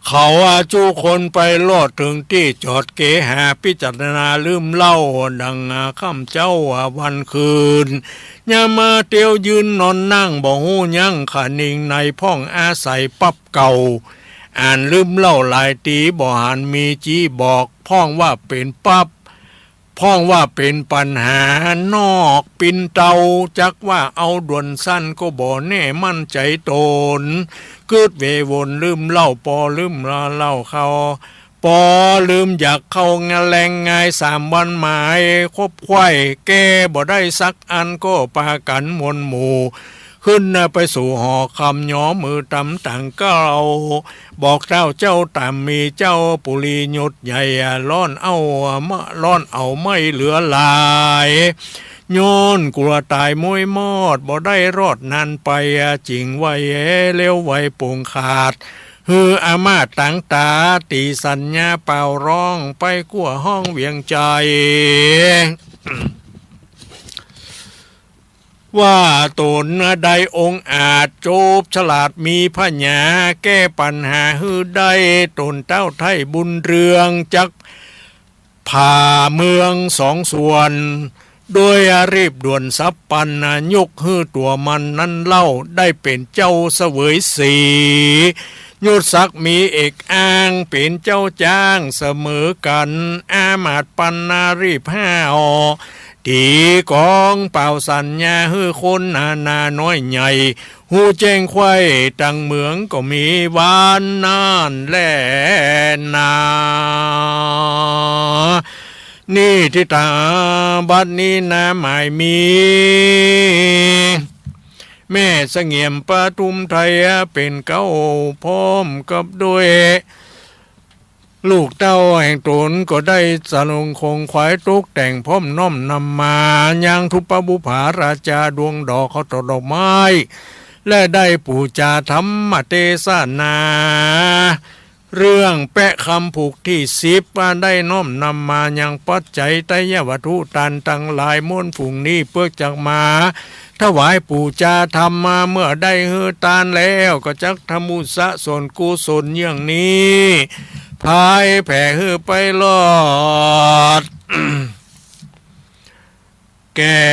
เขาจูคนไปลอดถึงที่จอดเกหาพิจารณาลืมเล่าดังค่ำเจ้าวันคืนอย่ามาเตียวยืนนอนนั่งบ่หูยังขานิงในพ่องอาศัยปับเก่าอ่านลืมเล่าหลายตีบ่หันมีจี้บอกพ่องว่าเป็นปับพ่องว่าเป็นปัญหานอกปินเตาจักว่าเอาด่วนสั้นก็บ่แน่มั่นใจตนเกิดเววนลืมเล่าปอลืมเล่าเขาปอลืมอยากเข้างานแรงไง3 วันหมายคบไข่แก้บ่ได้สักอันก็ปากันมวลหมู่ขึ้นไปสู่หอคำย้อมือตำต่างเก้าบอกเจ้าตามมีเจ้าปุรีหยุดใหญ่ร้อนเอาไม่เหลือลายโยนกลัวตายมวยมอดบ่ได้รอดนานไปจริงไว้เลี้ยวไว้ปุ่งขาดฮืออามาตั้งตาตีสัญญาเป่าร้องไปกั้วห้องเวียงใจว่าตนใดองค์อาจโจบฉลาดมีพญาแก้ปัญหาฮือได้ตนเต้าไทยบุญเรืองจักผ่าเมือง2 ส่วนโดยรีบด่วนซับปันยกฮือตัวมันนั้นเล่าได้เป็นเจ้าเสวยสียศศักดิ์มีเอกอ้างเป็นเจ้าจ้างเสมอกันอามาตปันนารีบ5 ตีกองเป่าสัญญาฮือคนนาน้อยใหญ่หูแจ้งไข่ตังเมืองก็มีวานนานแล่นานี่ที่ตาบัดนี้นะหมายมีแม่เสงี่ยมปทุมไทยเป็นเก้าพร้อมกับด้วยลูกเต้าแห่งตนก็ได้สลงคงควายตุกแต่งพร้อมน้อมนำมายังทุปบุภาราชาดวงดอกเขาตดอกไม้และได้ปูจาธรรมเทศนาเรื่องแปะคำผูกที่10ได้น้อมนำมายังปัจจัยไตยวัตถุตันตั้งหลายม้วนฝูงนี้เพื่อจักมาถวายปูจาธรรมมาเมื่อได้เฮือตานแล้วก็จักทำมุสะส่วนกุศลอย่างนี้พายแผ่ฮือไปลอด แก่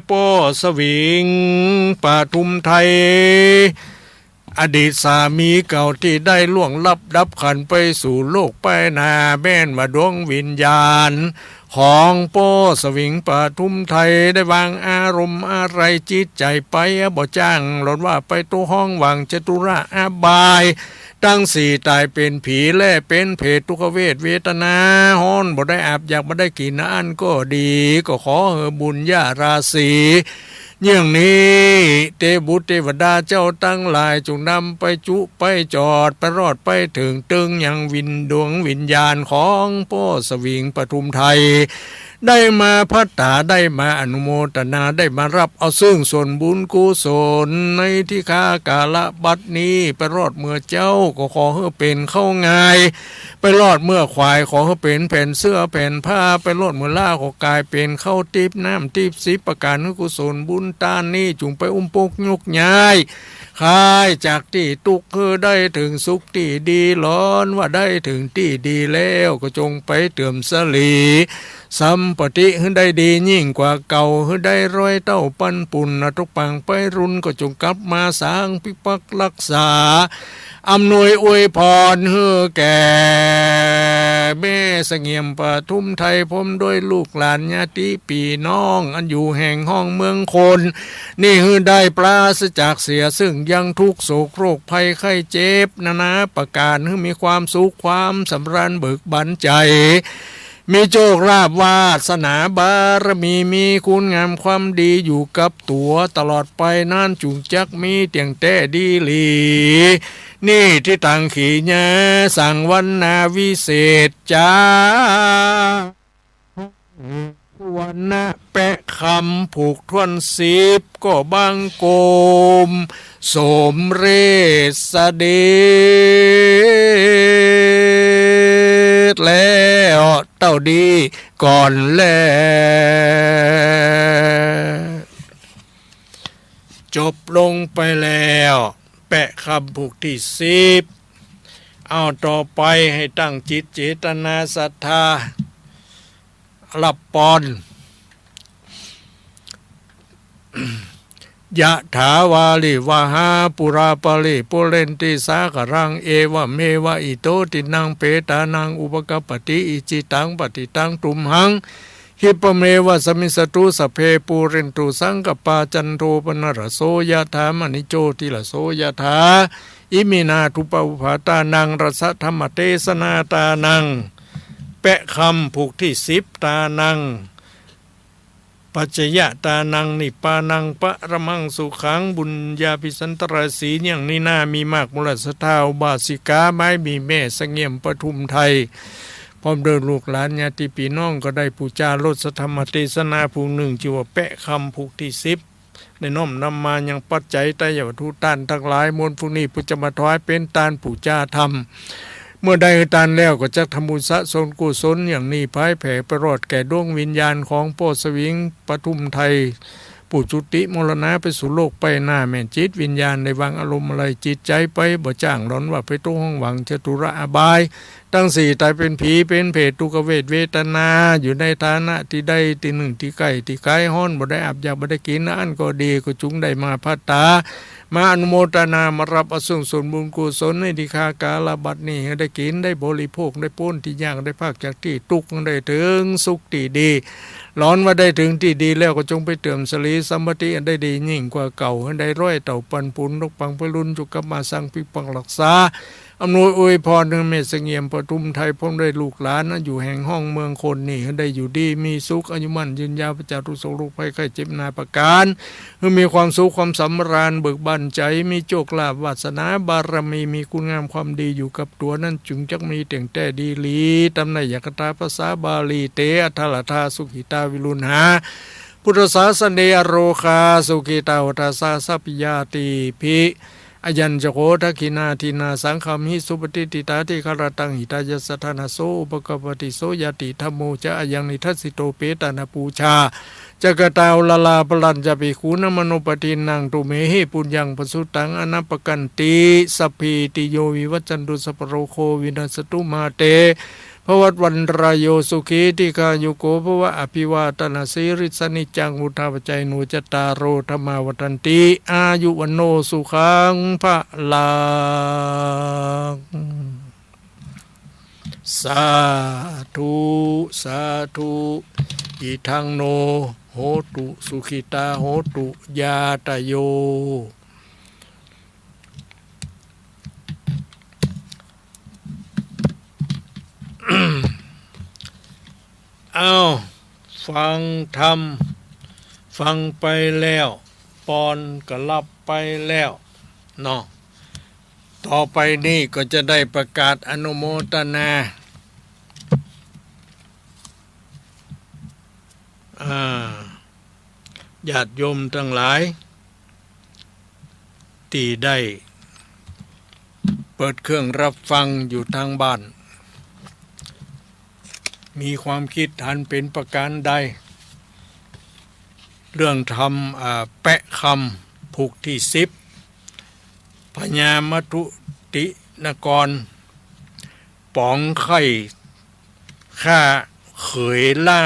ป้อสวิงปทุมไทยอดีตสามีเก่าที่ได้ล่วงลับดับขันไปสู่โลกไปนาแม่นมาดวงวิญญาณของป้อสวิงปทุมไทยได้วางอารมณ์อะไรจิตใจไปบ่จ้างหลดว่าไปตัวห้องวังจตุระอาบายตั้ง4ตายเป็นผีแล่เป็นเพศทุกเวทเวทนาฮ้อนบ่ได้อาบอยากบ่ได้กินอันก็ดีก็ขอบุญญาราศีอย่างนี้เทบุตรเทวดาเจ้าตั้งหลายจงนำไปจุไปจอดไปรอดไปถึงตึงยังดวงวิญญาณของพ่อสวิงปทุมไทย ได้มาพัฒนาได้มาอนุโมทนาได้มารับเอาซึ่งส่วนบุญกุศลในที่ข้ากาละบัดนี้ไปรอดเมื่อเจ้าก็ขอให้เป็นเข้าง่ายไปรอดเมื่อควายขอให้เป็นแผ่นเสื้อแผ่นผ้าไปรอดเมื่อล่าก็กลายเป็นเข้าทิพน้ำทิพสิประการกุศลบุญตานนี้จุงไปปกยกย้ายคายจากที่ตุกคือได้ถึงสุขที่ดีร้อนว่าได้ถึงที่ดีแล้วก็จงไปเติมสลีสัมปติให้ได้ดียิ่งกว่าเก่าให้ได้ร้อยเต้าปันปุ่นทุกปังไปรุนก็จงกลับมาสร้างพิปักรักษาอำนวยอวยพรเฮือแก่แม่เสงี่ยมปทุมไทยพมด้วยลูกหลานญาติพี่น้องอันอยู่แห่งห้องเมืองคนนี่ฮือได้ปราศจากเสียซึ่งยังทุกโศกโรคภัยไข้เจ็บนาประการฮือมีความสุขความสำราญเบิกบานใจมีโชคลาภวาสนาบารมีคุณงามความดีอยู่กับตัวตลอดไปนั่นจุงจักมีเตียงแต่ดีหลีนี่ที่ตังขีญาสั่งวันนาวิเศษจ้าวันนะแปะคำผูกทวนสิบก็บังโกมสมเรศเดชแล้วเต้าดีก่อนแล้วจบลงไปแล้วแปะคำผูกที่10เอาต่อไปให้ตั้งจิตเจตนาศรัทธารับปอนยะถาวาลิวาหาปุราปลิปุเรนติสากรังเอวะเมวะอิโตตินังเปตานังอุปกปติอิจิตังปฏิตังตุมหังหิปเมวะสมิสตุสเพปูเรนตุสังกปาจันโทปนรโสยะถามณิโจติละโสยะถาอิมินาทุปอุภาตานังรัสธรรมเทศนาตานังแปะคำผูกที่10ตานังปัจจยะตานังนิปานังปะระมังสุขังบุญญาภิสันตราสีอย่างนี้น่ามีมากมูลสถาอุบาสิกาไม้มีแม่เสงี่ยมปทุมไทยพร้อมเดินลูกหลานญาติพี่น้องก็ได้ปูจาลดธรรมเทศนาผูกหนึ่งชื่อว่าแปะคำผูกที่10ในน้อมนำมายังปัจจัยไตรวัตถุต้านทั้งหลายมวลพวกนี้พุจะมาถวายเป็นตานปูจาธรรมเมื่อได้ทานแล้วก็จะทำบุญสะสมกุศลอย่างนี้พายแผ่ประรอดแก่ดวงวิญญาณของโพสวิงปทุมไทยผู้จุติมรณะไปสู่โลกไปหน้าแม่นจิตวิญญาณในวางอารมณ์อะไรจิตใจไปบ่จ้างร้อนว่าไปตู้ห้องหวังจตุระอบายตั้ง4ตายเป็นผีเป็นเพศทุกเวทเวทนาอยู่ในฐานะที่ได้ที่หนึ่งที่ใกล้ที่ไกลห้อนบ่ได้อับยาบ่ได้กินอันก็ดีก็จุงได้มาพัตตามาอนุโมทนามารับอสุส่วนบุญกุศลในดิคากาลบัดนี้ได้กินได้บริโภคได้ป้นที่ยากได้ภาคจากที่ตุกได้ถึงสุขที่ดีร้อนว่าได้ถึงที่ดีแล้วก็จงไปเติมสลีสัมปติอันได้ดียิ่งกว่าเก่าให้ได้ร้อยเต่าปันปุนนกปังพลุนจุกมาสั่งปิปังรักษาอำนวยอวยพรเมตเสงี่ยมปทุมไทยพ้องได้ลูกหลานอยู่แห่งห้องเมืองคนนี่ให้ได้อยู่ดีมีสุขอายุมั่นยืนยาวประจารุสโรคภัยไข้เจ็บนาประการให้มีความสุขความสำราญเบิกบานใจมีโชคลาภวาสนาบารมีมีคุณงามความดีอยู่กับตัวนั่นจึงจักมีเต่งแต่ดีลีตำในยักตาภาษาบาลีเตอัทลทาสุขิตาวิรุณหาพุทธศาสเนอโรคาสุขิตาวัฏสาสัพพยาติภิอายัญจโคทักขินาทินาสังฆามิสุปฏิติตาติคารตังหิตายสถานาโสอุปกปติโสยติธัมโมจะอายังนิทัสสิโตเปตานาปูชาจักตาวลาลาปลัญจปิคูนมโนปทินังตุเมหิปุญญังปสุตังอนัปปกันติสัพพิติโยวิวัจจันตุสัพพโรโควินัสตุมาเตภวัตวันรายโยสุขีติกายุโกภวะอภิวาตนาสิริสนิจังมุทาปจัยโนจตารโรธรรมาวัตันติอายุวันโนสุขังพะลังสาธุสาธุอิทังโนโหตุสุขิตาโหตุยาตโยเอาฟังธรรมฟังไปแล้วปอนก็รับไปแล้วเนาะต่อไปนี้ก็จะได้ประกาศอนุโมทนา ญาติโยมทั้งหลายที่ได้เปิดเครื่องรับฟังอยู่ทางบ้านมีความคิดอันเป็นประการใดเรื่องทำแปะคำผูกที่10พญามัทุตินกรป๋องไข่ฆ่าเขยล่า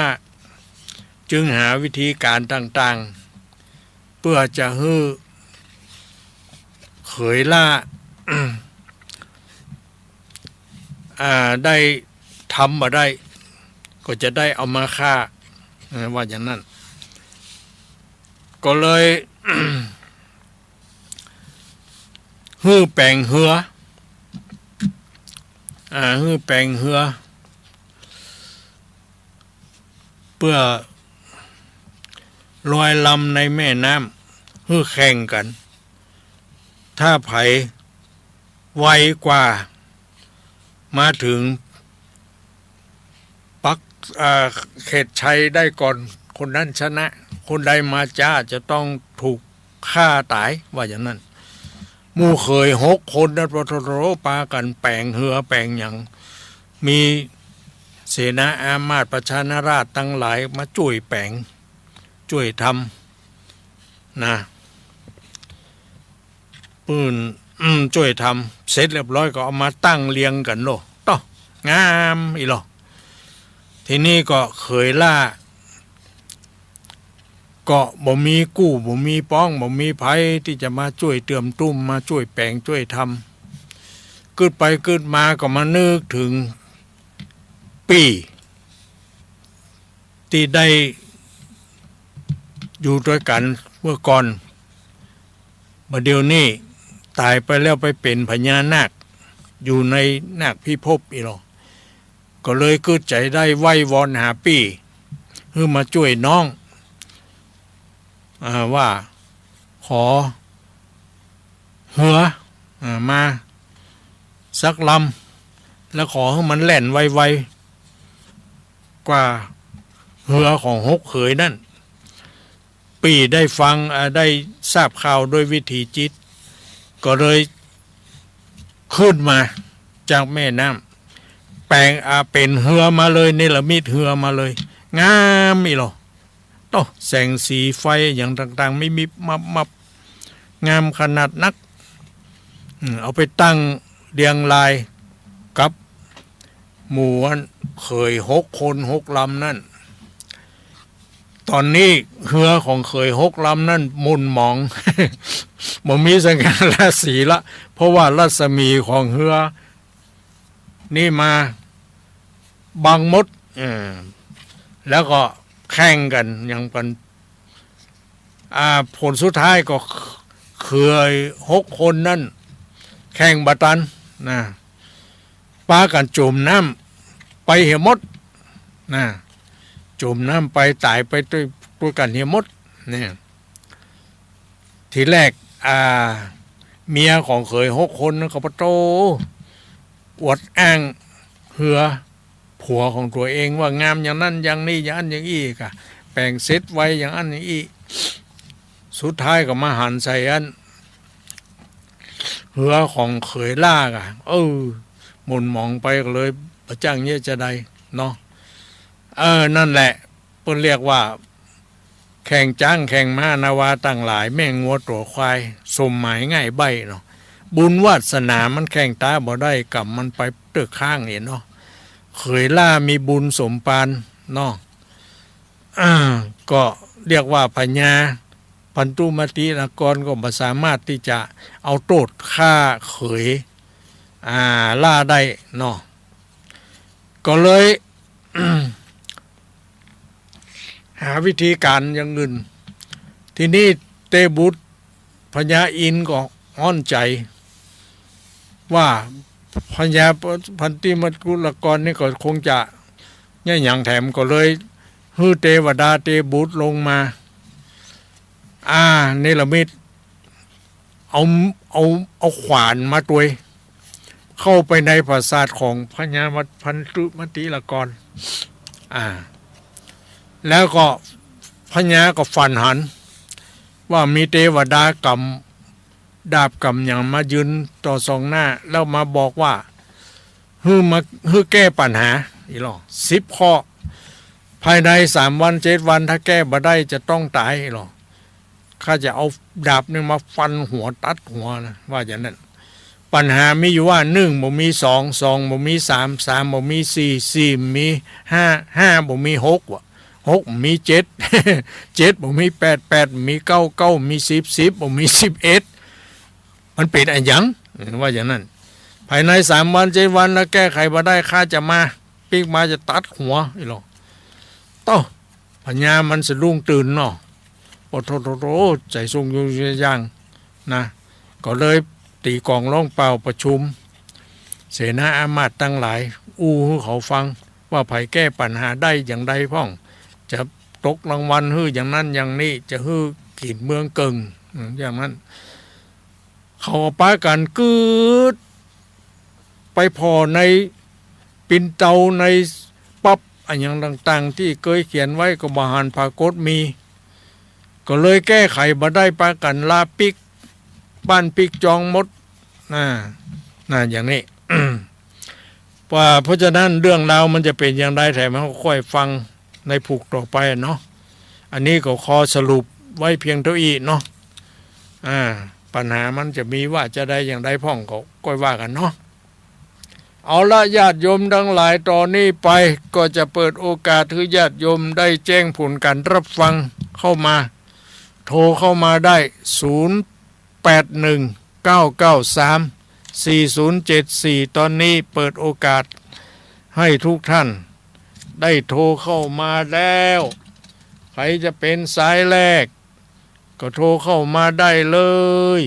จึงหาวิธีการต่างๆเพื่อจะให้เขยล่า ได้ทำมาได้ก็จะได้เอามาฆ่าว่าอย่างนั้นก็เลย ฮื้อแปลงเหือฮื้อแปลงเหือเพื่อลอยลำในแม่น้ำฮื้อแข่งกันถ้าไผไวกว่ามาถึงปักเขตชัยได้ก่อนคนนั้นชนะคนใดมาจ้าจะต้องถูกฆ่าตายว่าอย่างนั้นหมู่เคย6 คนนะปทรปากันแปลงเหือแปลงอย่างมีเสนาอามาตย์ประชานาราชตั้งหลายมาช่วยแปลงช่วยทำนะปืนช่วยทำเสร็จเรียบร้อยก็เอามาตั้งเรียงกันโลต่องามอีหรอทีนี้ก็เคยล่าก็บ่มีกู้บ่มีป้องบ่มีไผที่จะมาช่วยเติมตุ้มมาช่วยแปลงช่วยทำกึดไปกึดมาก็มานึกถึงปีที่ได้อยู่ด้วยกันเมื่อก่อนบัดเดี๋ยวนี้ตายไปแล้วไปเป็นพญานาคอยู่ในนาคพิภพอีหรอก็เลยกึดใจได้ไหว้วอนหาปีเพื่อมาช่วยน้องว่าขอเหือมาสักลำแล้วขอให้มันแล่นไวๆกว่าเหือของ6 เขยนั่นปีได้ฟังได้ทราบข่าวโดยวิธีจิตก็เลยขึ้นมาจากแม่น้ำแปลงเป็นเหือมาเลยเนรมิตเหือมาเลยงามอีหรอต่อแสงสีไฟอย่างต่างๆไม่มีมับงามขนาดนักเอาไปตั้งเรียงรายกับหมู่เคย6 คน 6 ลำนั่นตอนนี้เหือของเคย6 ลำนั่นมุนหมอง บ่มีสัญญาณราศีละเพราะว่ารัศมีของเหือนี่มาบังมดแล้วก็แข่งกันอย่างกันผลสุดท้ายก็เคย6 คนนั่นแข่งบัตันนะปากันจมน้ำไปเหี่ยมดนะจมน้ำไปตายไปด้วยกันเหี่ยมดเนี่ยทีแรกเมียของเคย6 คนก็ปะโตอวดอ้างเหือผัวของตัวเองว่างามอย่างนั้นอย่างนี้อย่างนั้นอย่างอี้กะแปลงเสร็จไว้อย่างนั้นอย่างอี้สุดท้ายก็มาหันใส่อันเหือของเขยล่ากะหมุนมองไปก็เลยประจังเยอะจะได้เนาะนั่นแหละเพิ่นเรียกว่าแข่งจ้างแข่งม้านาวาต่างหลายแม่งงัวตัวควายสมหมายง่ายใบเนาะบุญวาสนามันแข่งตาบ่ได้กับมันไปเตึกข้างเนาะเคยล่ามีบุญสมปานเนาะก็เรียกว่าพญาพันธุมตินกรก็บ่สามารถที่จะเอาโทษฆ่าเขยล่าได้เนาะก็เลย หาวิธีการอย่างอื่นทีนี้เตบุตรพญาอินก็อ้อนใจว่าพญาพันธิมกุลกรนี่ก็คงจะเนี่ยอย่างแถมก็เลยฮือเทวดาเตบุตรลงมาเนรมิตเอาขวานมาตัวยเข้าไปในปราสาทของพญาพันธุมติลกรแล้วก็ พญาก็ฝันหันว่ามีเทวดากำดาบกำอย่างมายืนต่อสองหน้าแล้วมาบอกว่าฮือแก้ปัญหาอีหรอ10 ข้อภายใน3 วัน7 วันถ้าแก้บ่ได้จะต้องตายอีหรอข้าจะเอาดาบนี่มาฟันหัวตัดหัวนะว่าอย่างนั้นปัญหามีอยู่ว่า1บ่มี2 2บ่มี3 3บ่มี4 4มี5 5บ่มี6ว่ะ6มี7 7บ่มี8 8มี9 9มี10 10บ่มี11มันเป็นอะไรหยังว่าอย่างนั้นภายใน3 วัน7 วันแล้วแก้ไขบ่ได้ข้าจะมาปิ๊กมาจะตัดหัวอีหรอต้อปัญญามันสะดุ้งตื่นเนาะโอ้โธใจทรงอยู่อย่างนะก็เลยตีกองร้องเปล่าประชุมเสนาอามาตย์ทั้งหลายอู้ให้เขาฟังว่าไผแก้ปัญหาได้อย่างใดพ่องจะตกรางวัลฮื้ออย่างนั้นอย่างนี้จะฮื้อขีดเมืองเกิงอย่างนั้นเขาป้ากันกืดไปพอในปินเตาในป๊อบอันอย่างต่างๆที่เคยเขียนไว้ก็บ่หันปรากฏมีก็เลยแก้ไขบ่ได้ปากันลาปิกบ้านปิกจองมดอย่างนี้ เพราะฉะนั้นเรื่องราวมันจะเป็นอย่างไรแถมเขาค่อยฟังในผูกต่อไปเนาะอันนี้ก็ขอสรุปไว้เพียงเท่านี้เนาะปัญหามันจะมีว่าจะได้อย่างไรพ่องก็ค่อยว่ากันเนาะเอาละญาติโยมทั้งหลายตอนนี้ไปก็จะเปิดโอกาสให้ญาติโยมได้แจ้งผลการรับฟังเข้ามาโทรเข้ามาได้0819934074ตอนนี้เปิดโอกาสให้ทุกท่านได้โทรเข้ามาแล้วใครจะเป็นสายแรกก็โทรเข้ามาได้เลย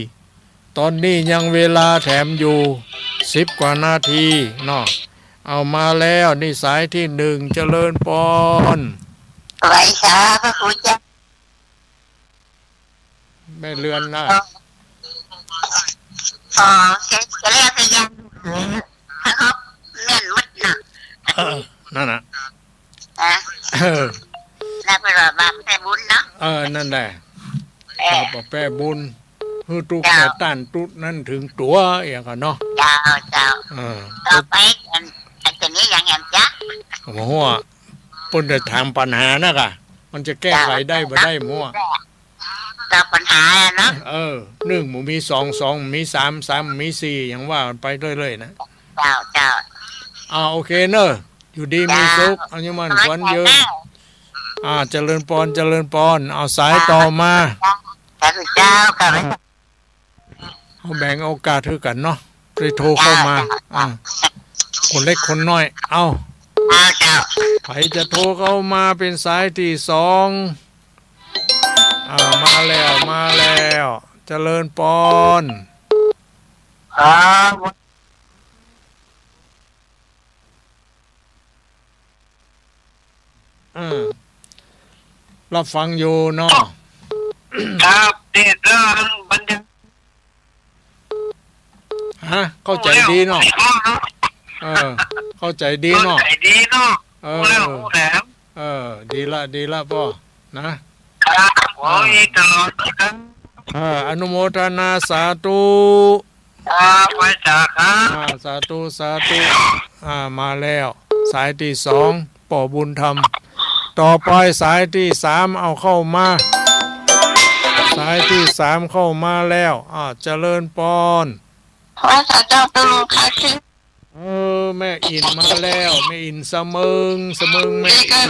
ตอนนี้ยังเวลาแถมอยู่10 กว่านาทีเนาะเอามาแล้วนี่สายที่1เจริญพรไว้สาพระครูเจ้าแม่เรือนนะจะเรียกไปยังครับแม่นมัดนะนั่นน่ะแล้วเป็นว่าบาปแผ่บุญเนาะนั่นแหละบาปแผ่บุญคือตุกแต่ต้านตุกนั่นถึงตัวอย่างกันเนาะเจ้าต่อไปอันนี้อย่างจ๊ะโอ้โหปุ่นจะถามปัญหานะกะมันจะแก้ไขได้บ่ได้มั่วตอบปัญหาเนาะ1หมู่มี2 2มี3 3มี4อย่างว่าไปเรื่อยๆนะเจ้าโอเคเนอะอยู่ดีมีสุขอันนี้มันควันเยอะเจริญพรเอาสายต่อมาพระเจ้าค่ะเขาแบ่งโอกาสให้กันเนาะไปโทรเข้ามาคนเล็กคนน้อยใครจะโทรเข้ามาเป็นสายที่2มาแล้วเจริญพรรับฟังอยู่เนาะครับเด็ดเรื่องบันทึกเข้าใจดีเนาะเข้าใจดีเนาะดีละพ่อนะครับโอ้ยตลอดอนุโมทนาสาธุไว้จ้าครับสาธุมาแล้วสายที่2ป่อบุญธรรมต่อไปสายที่3เอาเข้ามาสายที่3เข้ามาแล้วเจริญพรว่าเจ้าตุลค่ะแม่อินมาแล้วแม่อินเสมิงแม่อิน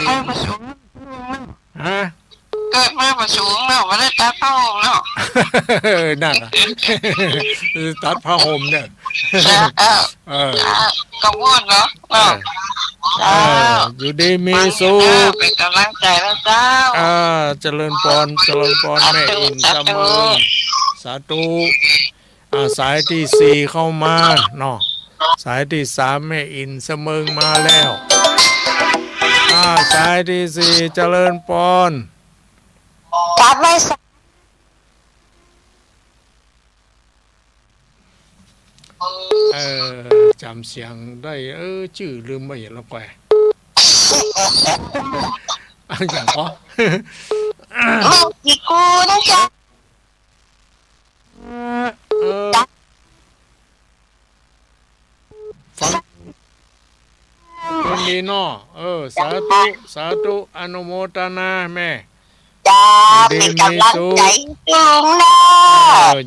เกิดมาประสูงเนาะมาได้ตัดผ้าห่มเนาะนั่นตัดผ้าห่มเนี่ยกังวลเนาะอยู่ดีมีสุขเป็นกำลังใจแล้วเจ้าเจริญพรแม่อินเสมิงสาธุสายที่4เข้ามาเนาะสายที่3แม่อินเสมิงมาแล้วสายที่4เจริญพรจับไว้จำเสียงได้ชื่อลืมไม่เห็นแล้วแกอย่างก็ เนาะสาธุสาธุอนุโมทนาแม่ จ้าเป็นกำลังใจลุงนะ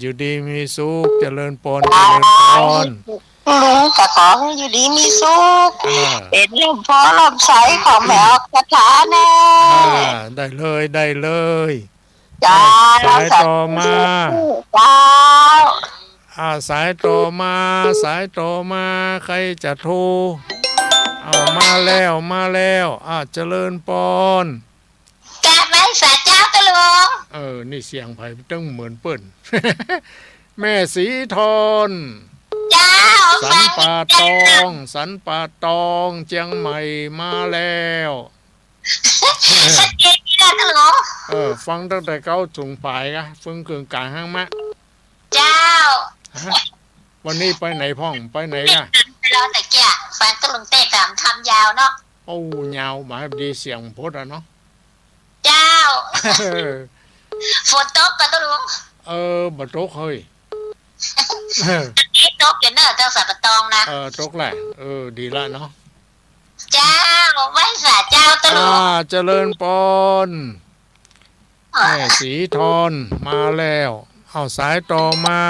อยู่ดีมีสุขเจริญพรเจริญพร ลุงก็ขอให้อยู่ดีมีสุข เป็นลมพอลมใสของแมวกระถาแน่ ได้เลยได้เลย จ้า สายต่อมา จ้า สายต่อมาสายต่อมาใครจะโทรเอามาแล้วมาแล้วเจริญพร กราบไหว้สาเจ้าตะลุง นี่เสียงไผ่ตั้งเหมือนเปิ้น แม่สีทน เจ้า สันป่าตองสันป่าตองเจียงใหม่มาแล้ว ชัดเจนที่นะตะลุง ฟังตั้งแต่เก้าถุงปลายกะฟึ่งเกิงกลางห้างมะ เจ้า วันนี้ไปไหนพ่องไปไหนกะ ไปรอแต่แก่ฟังตะลุงเตะตามทำยาวเนาะ โอ้ยาวหมายดีเสียงพดเนาะ เจ้า ฝนตกปะตะลุง บัดตกเฮ้ย นี่ตกอยู่เนอะเจ้าสาปะตองนะ ตกแหละดีละเนาะ เจ้าไหว้สาเจ้าตะลุง เจริญปอนแม่สีทอนมาแล้วเอาสายต่อมา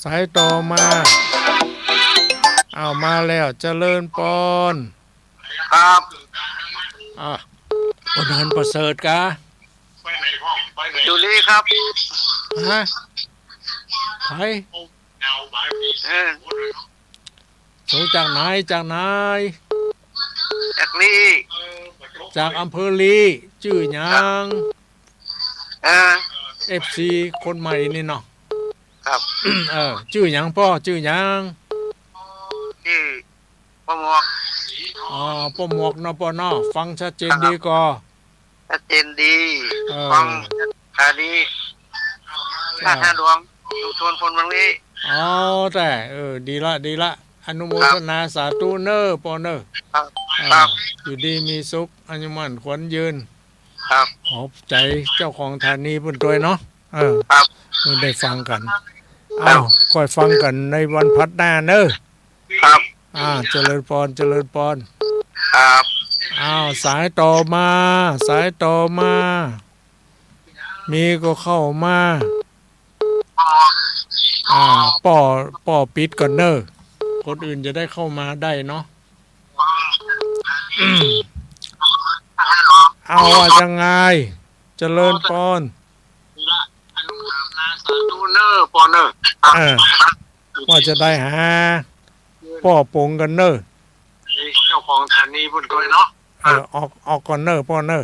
สายต่อมาเอามาแล้วเจริญปอน ครับ อุดรประเสริฐกะ อยู่นี่ครับ ฮะไผสูจากไหนจากไหน จากนี้ จากอำเภอลีชื่อหยัง FC คนใหม่นี่เนาะ ครับ ชื่อหยังพ่อชื่อหยัง ที่ประมวก ป้หมวกเนาะพ่อเนาะฟังชัดเจนดีก่อ ชัดเจนดี ฟัง คานี้ห้าดวงดูชนคนบางนี้ แต่ดีละดีละอนุโมทนาสาธุเนอปอเนอ ครับ อยู่ดีมีสุขอัญมันขวัญยืน ครับ ขอบใจเจ้าของธานีปุ่นตัวเนาะครับ ได้ฟังกันค่อยฟังกันในวันพัดหน้าเนอ ครับ เจริญพรเจริญพร ครับ สายต่อมาสายต่อมามีก็เข้ามาป่อปิดก่อนเนอคนอื่นจะได้เข้ามาได้เนาะเอาว่ายังไงเจริญพร ดูเนอร์ปอเนอร์ ว่าจะได้หาป่อปงกันเนอ เจ้าของธานีบุญตัวเนาะ ออกก่อนเนอป่อเนอ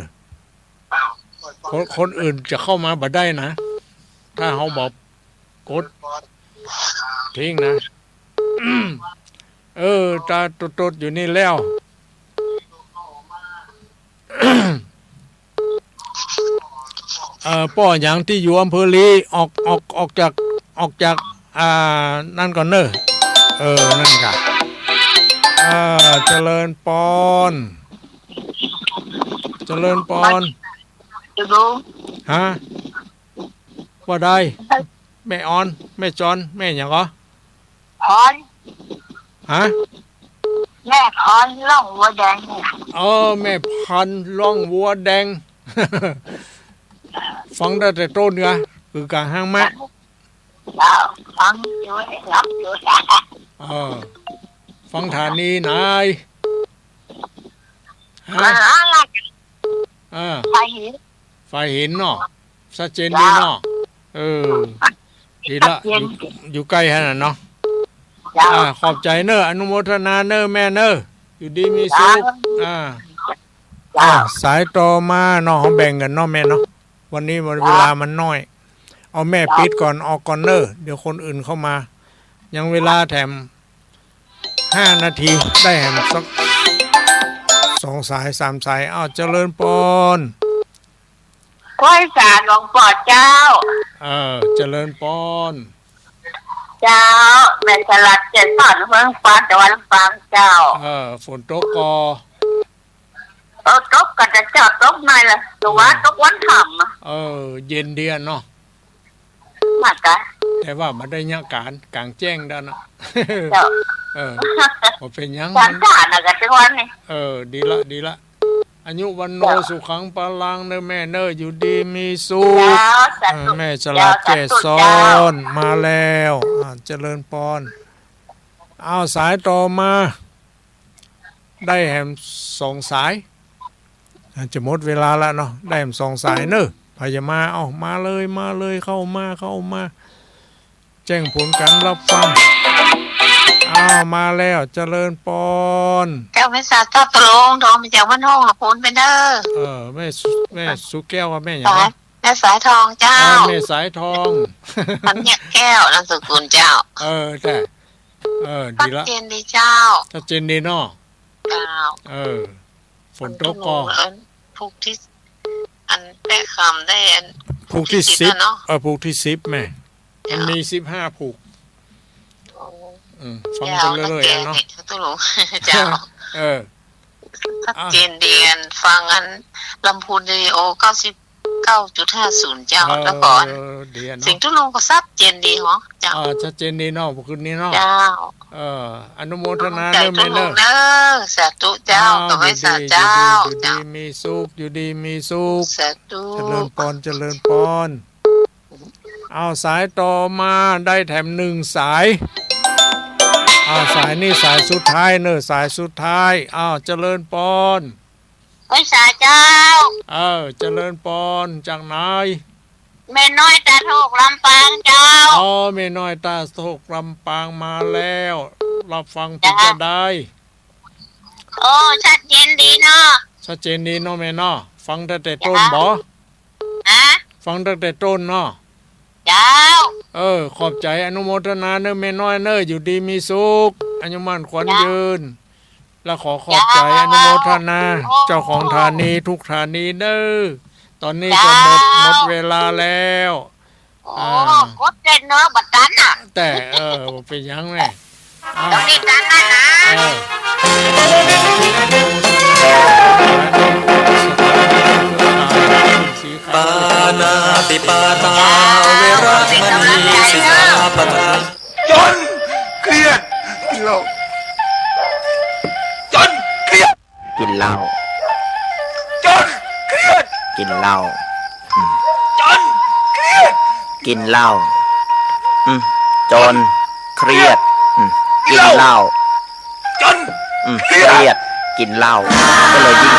คนอื่นจะเข้ามาบ่ได้นะถ้าเขาบอกกดทิ้งนะตาตดอยู่นี่แล้ว ป่ออย่างที่อยู่อำเภอลีออกจากนั่นก่อนเนอะนั่นค่ะเจริญปอนเจริญปอนฮะว่าได้แม่ออนแม่จอนแม่อย่างก็ พร ฮะ แม่พรล่องวัวแดง แม่พันล่องวัวแดง ฟังได้แต่ต้นไงคือกลางห้างแม่ ฟังอยู่รับอยู่ ฟังฐานีนายฮะไฟหินเนาะชัดเจนดีเนาะดีละอยู่ใกล้ขนาดเนาะขอบใจเนอะอนุโมทนาเนอะแม่เนอะอยู่ดีมีสุขสายต่อมาเนาะแบ่งกันเนาะแม่เนาะวันนี้เวลามันน้อยเอาแม่ปิดก่อนออกก่อนเนอะเดี๋ยวคนอื่นเข้ามายังเวลาแถม5 นาทีได้แถมสัก2 สาย 3 สายเจริญปอน ไหว้สารหลวงพ่อเจ้า เจริญปอน เจ้าแม่สลัดเจ็ดสอนเมืองฟ้าตะวันฟังเจ้า ฝนตกกอ ตกก็จะเจ้าตกหน่อยละแต่ว่าตกวันค่ำ เย็นเดียนเนาะ มากะ แต่ว่ามันได้ยากการกลางแจ้งด้านนะ เจ้า บ่เป็นหยัง ฉันผ่านอะกันทุกวันนี่ ดีละอายุวันโนสุขังปาลังเด้อแม่เน้ออยู่ดีมีสุข แม่ฉลาดแก่ซ้อนมาแล้วเจริญปอนเอาสายต่อมาได้แหม2 สายจะหมดเวลาแล้วเนาะได้แหม2 สายเนอะพยามาเอามาเลยเข้ามาแจ้งผลการรับฟังมาแล้วเจริญปอนเจ้าไม่สาตาตลงทองมาจากวันห้องละพูนเป็นเด้อแม่สุแก้วว่าแม่อย่างไรแม่สายทองเจ้าแม่สายทองทำเนี่ยแก้วนามสกุลเจ้าแต่ดีละชัดเจนดีเจ้าชัดเจนดีเนาะเจ้าฝนตกก็ผูกที่อันแปะคำได้อันผูกที่10ผูกที่10แม่มันมี15ผูกฟังกันเรื่อยๆเนาะตุลุงเจ้าชัดเจนดีอันฟังอันลำพูนดีโอ99.50เจ้าแล้วก่อนสิ่งทุลุงก็ชัดเจนดีหรอเจ้าชัดเจนดีเนาะพวกคุณนี่เนาะเจ้าอนุโมทนาเด้อแม่เด้อสาธุเจ้าต่อไปสาเจ้าอยู่ดีมีสุขอยู่ดีมีสุขสาธุเจริญปอนเอาสายต่อมาได้แถม1 สายสายนี่สายสุดท้ายเนอะสายสุดท้ายเจริญปอนไปสาเจ้าเจริญปอนจากไหนแม่น้อยตาโถกลำปางเจ้าแม่น้อยตาโถกลำปางมาแล้วรับฟังพิจารณาชัดเจนดีเนาะชัดเจนดีเนาะแม่เนาะฟังตั้งแต่ต้นบ่ฟังตั้งแต่ต้นเนาะเจ้าขอบใจอนุโมทนาเนอะแม่น้อยเนอะอยู่ดีมีสุขอายุมั่นขวัญยืนและขอบใจอนุโมทนาเจ้าของธานีทุกธานีเนอะตอนนี้ก็หมดเวลาแล้วกดเด่นเนอะบัดนั้นน่ะแต่เป็นยังไงตอนนี้กันนะปานาติปาตาเวระมณีสิกขาปะทังจนเครียดกินเหล้าจนเครียดกินเหล้าจนเครียดกินเหล้าจนเครียดกินเหล้าจนเครียดกินเหล้าจนเครียดกินเหล้าก็เลยยิ่ง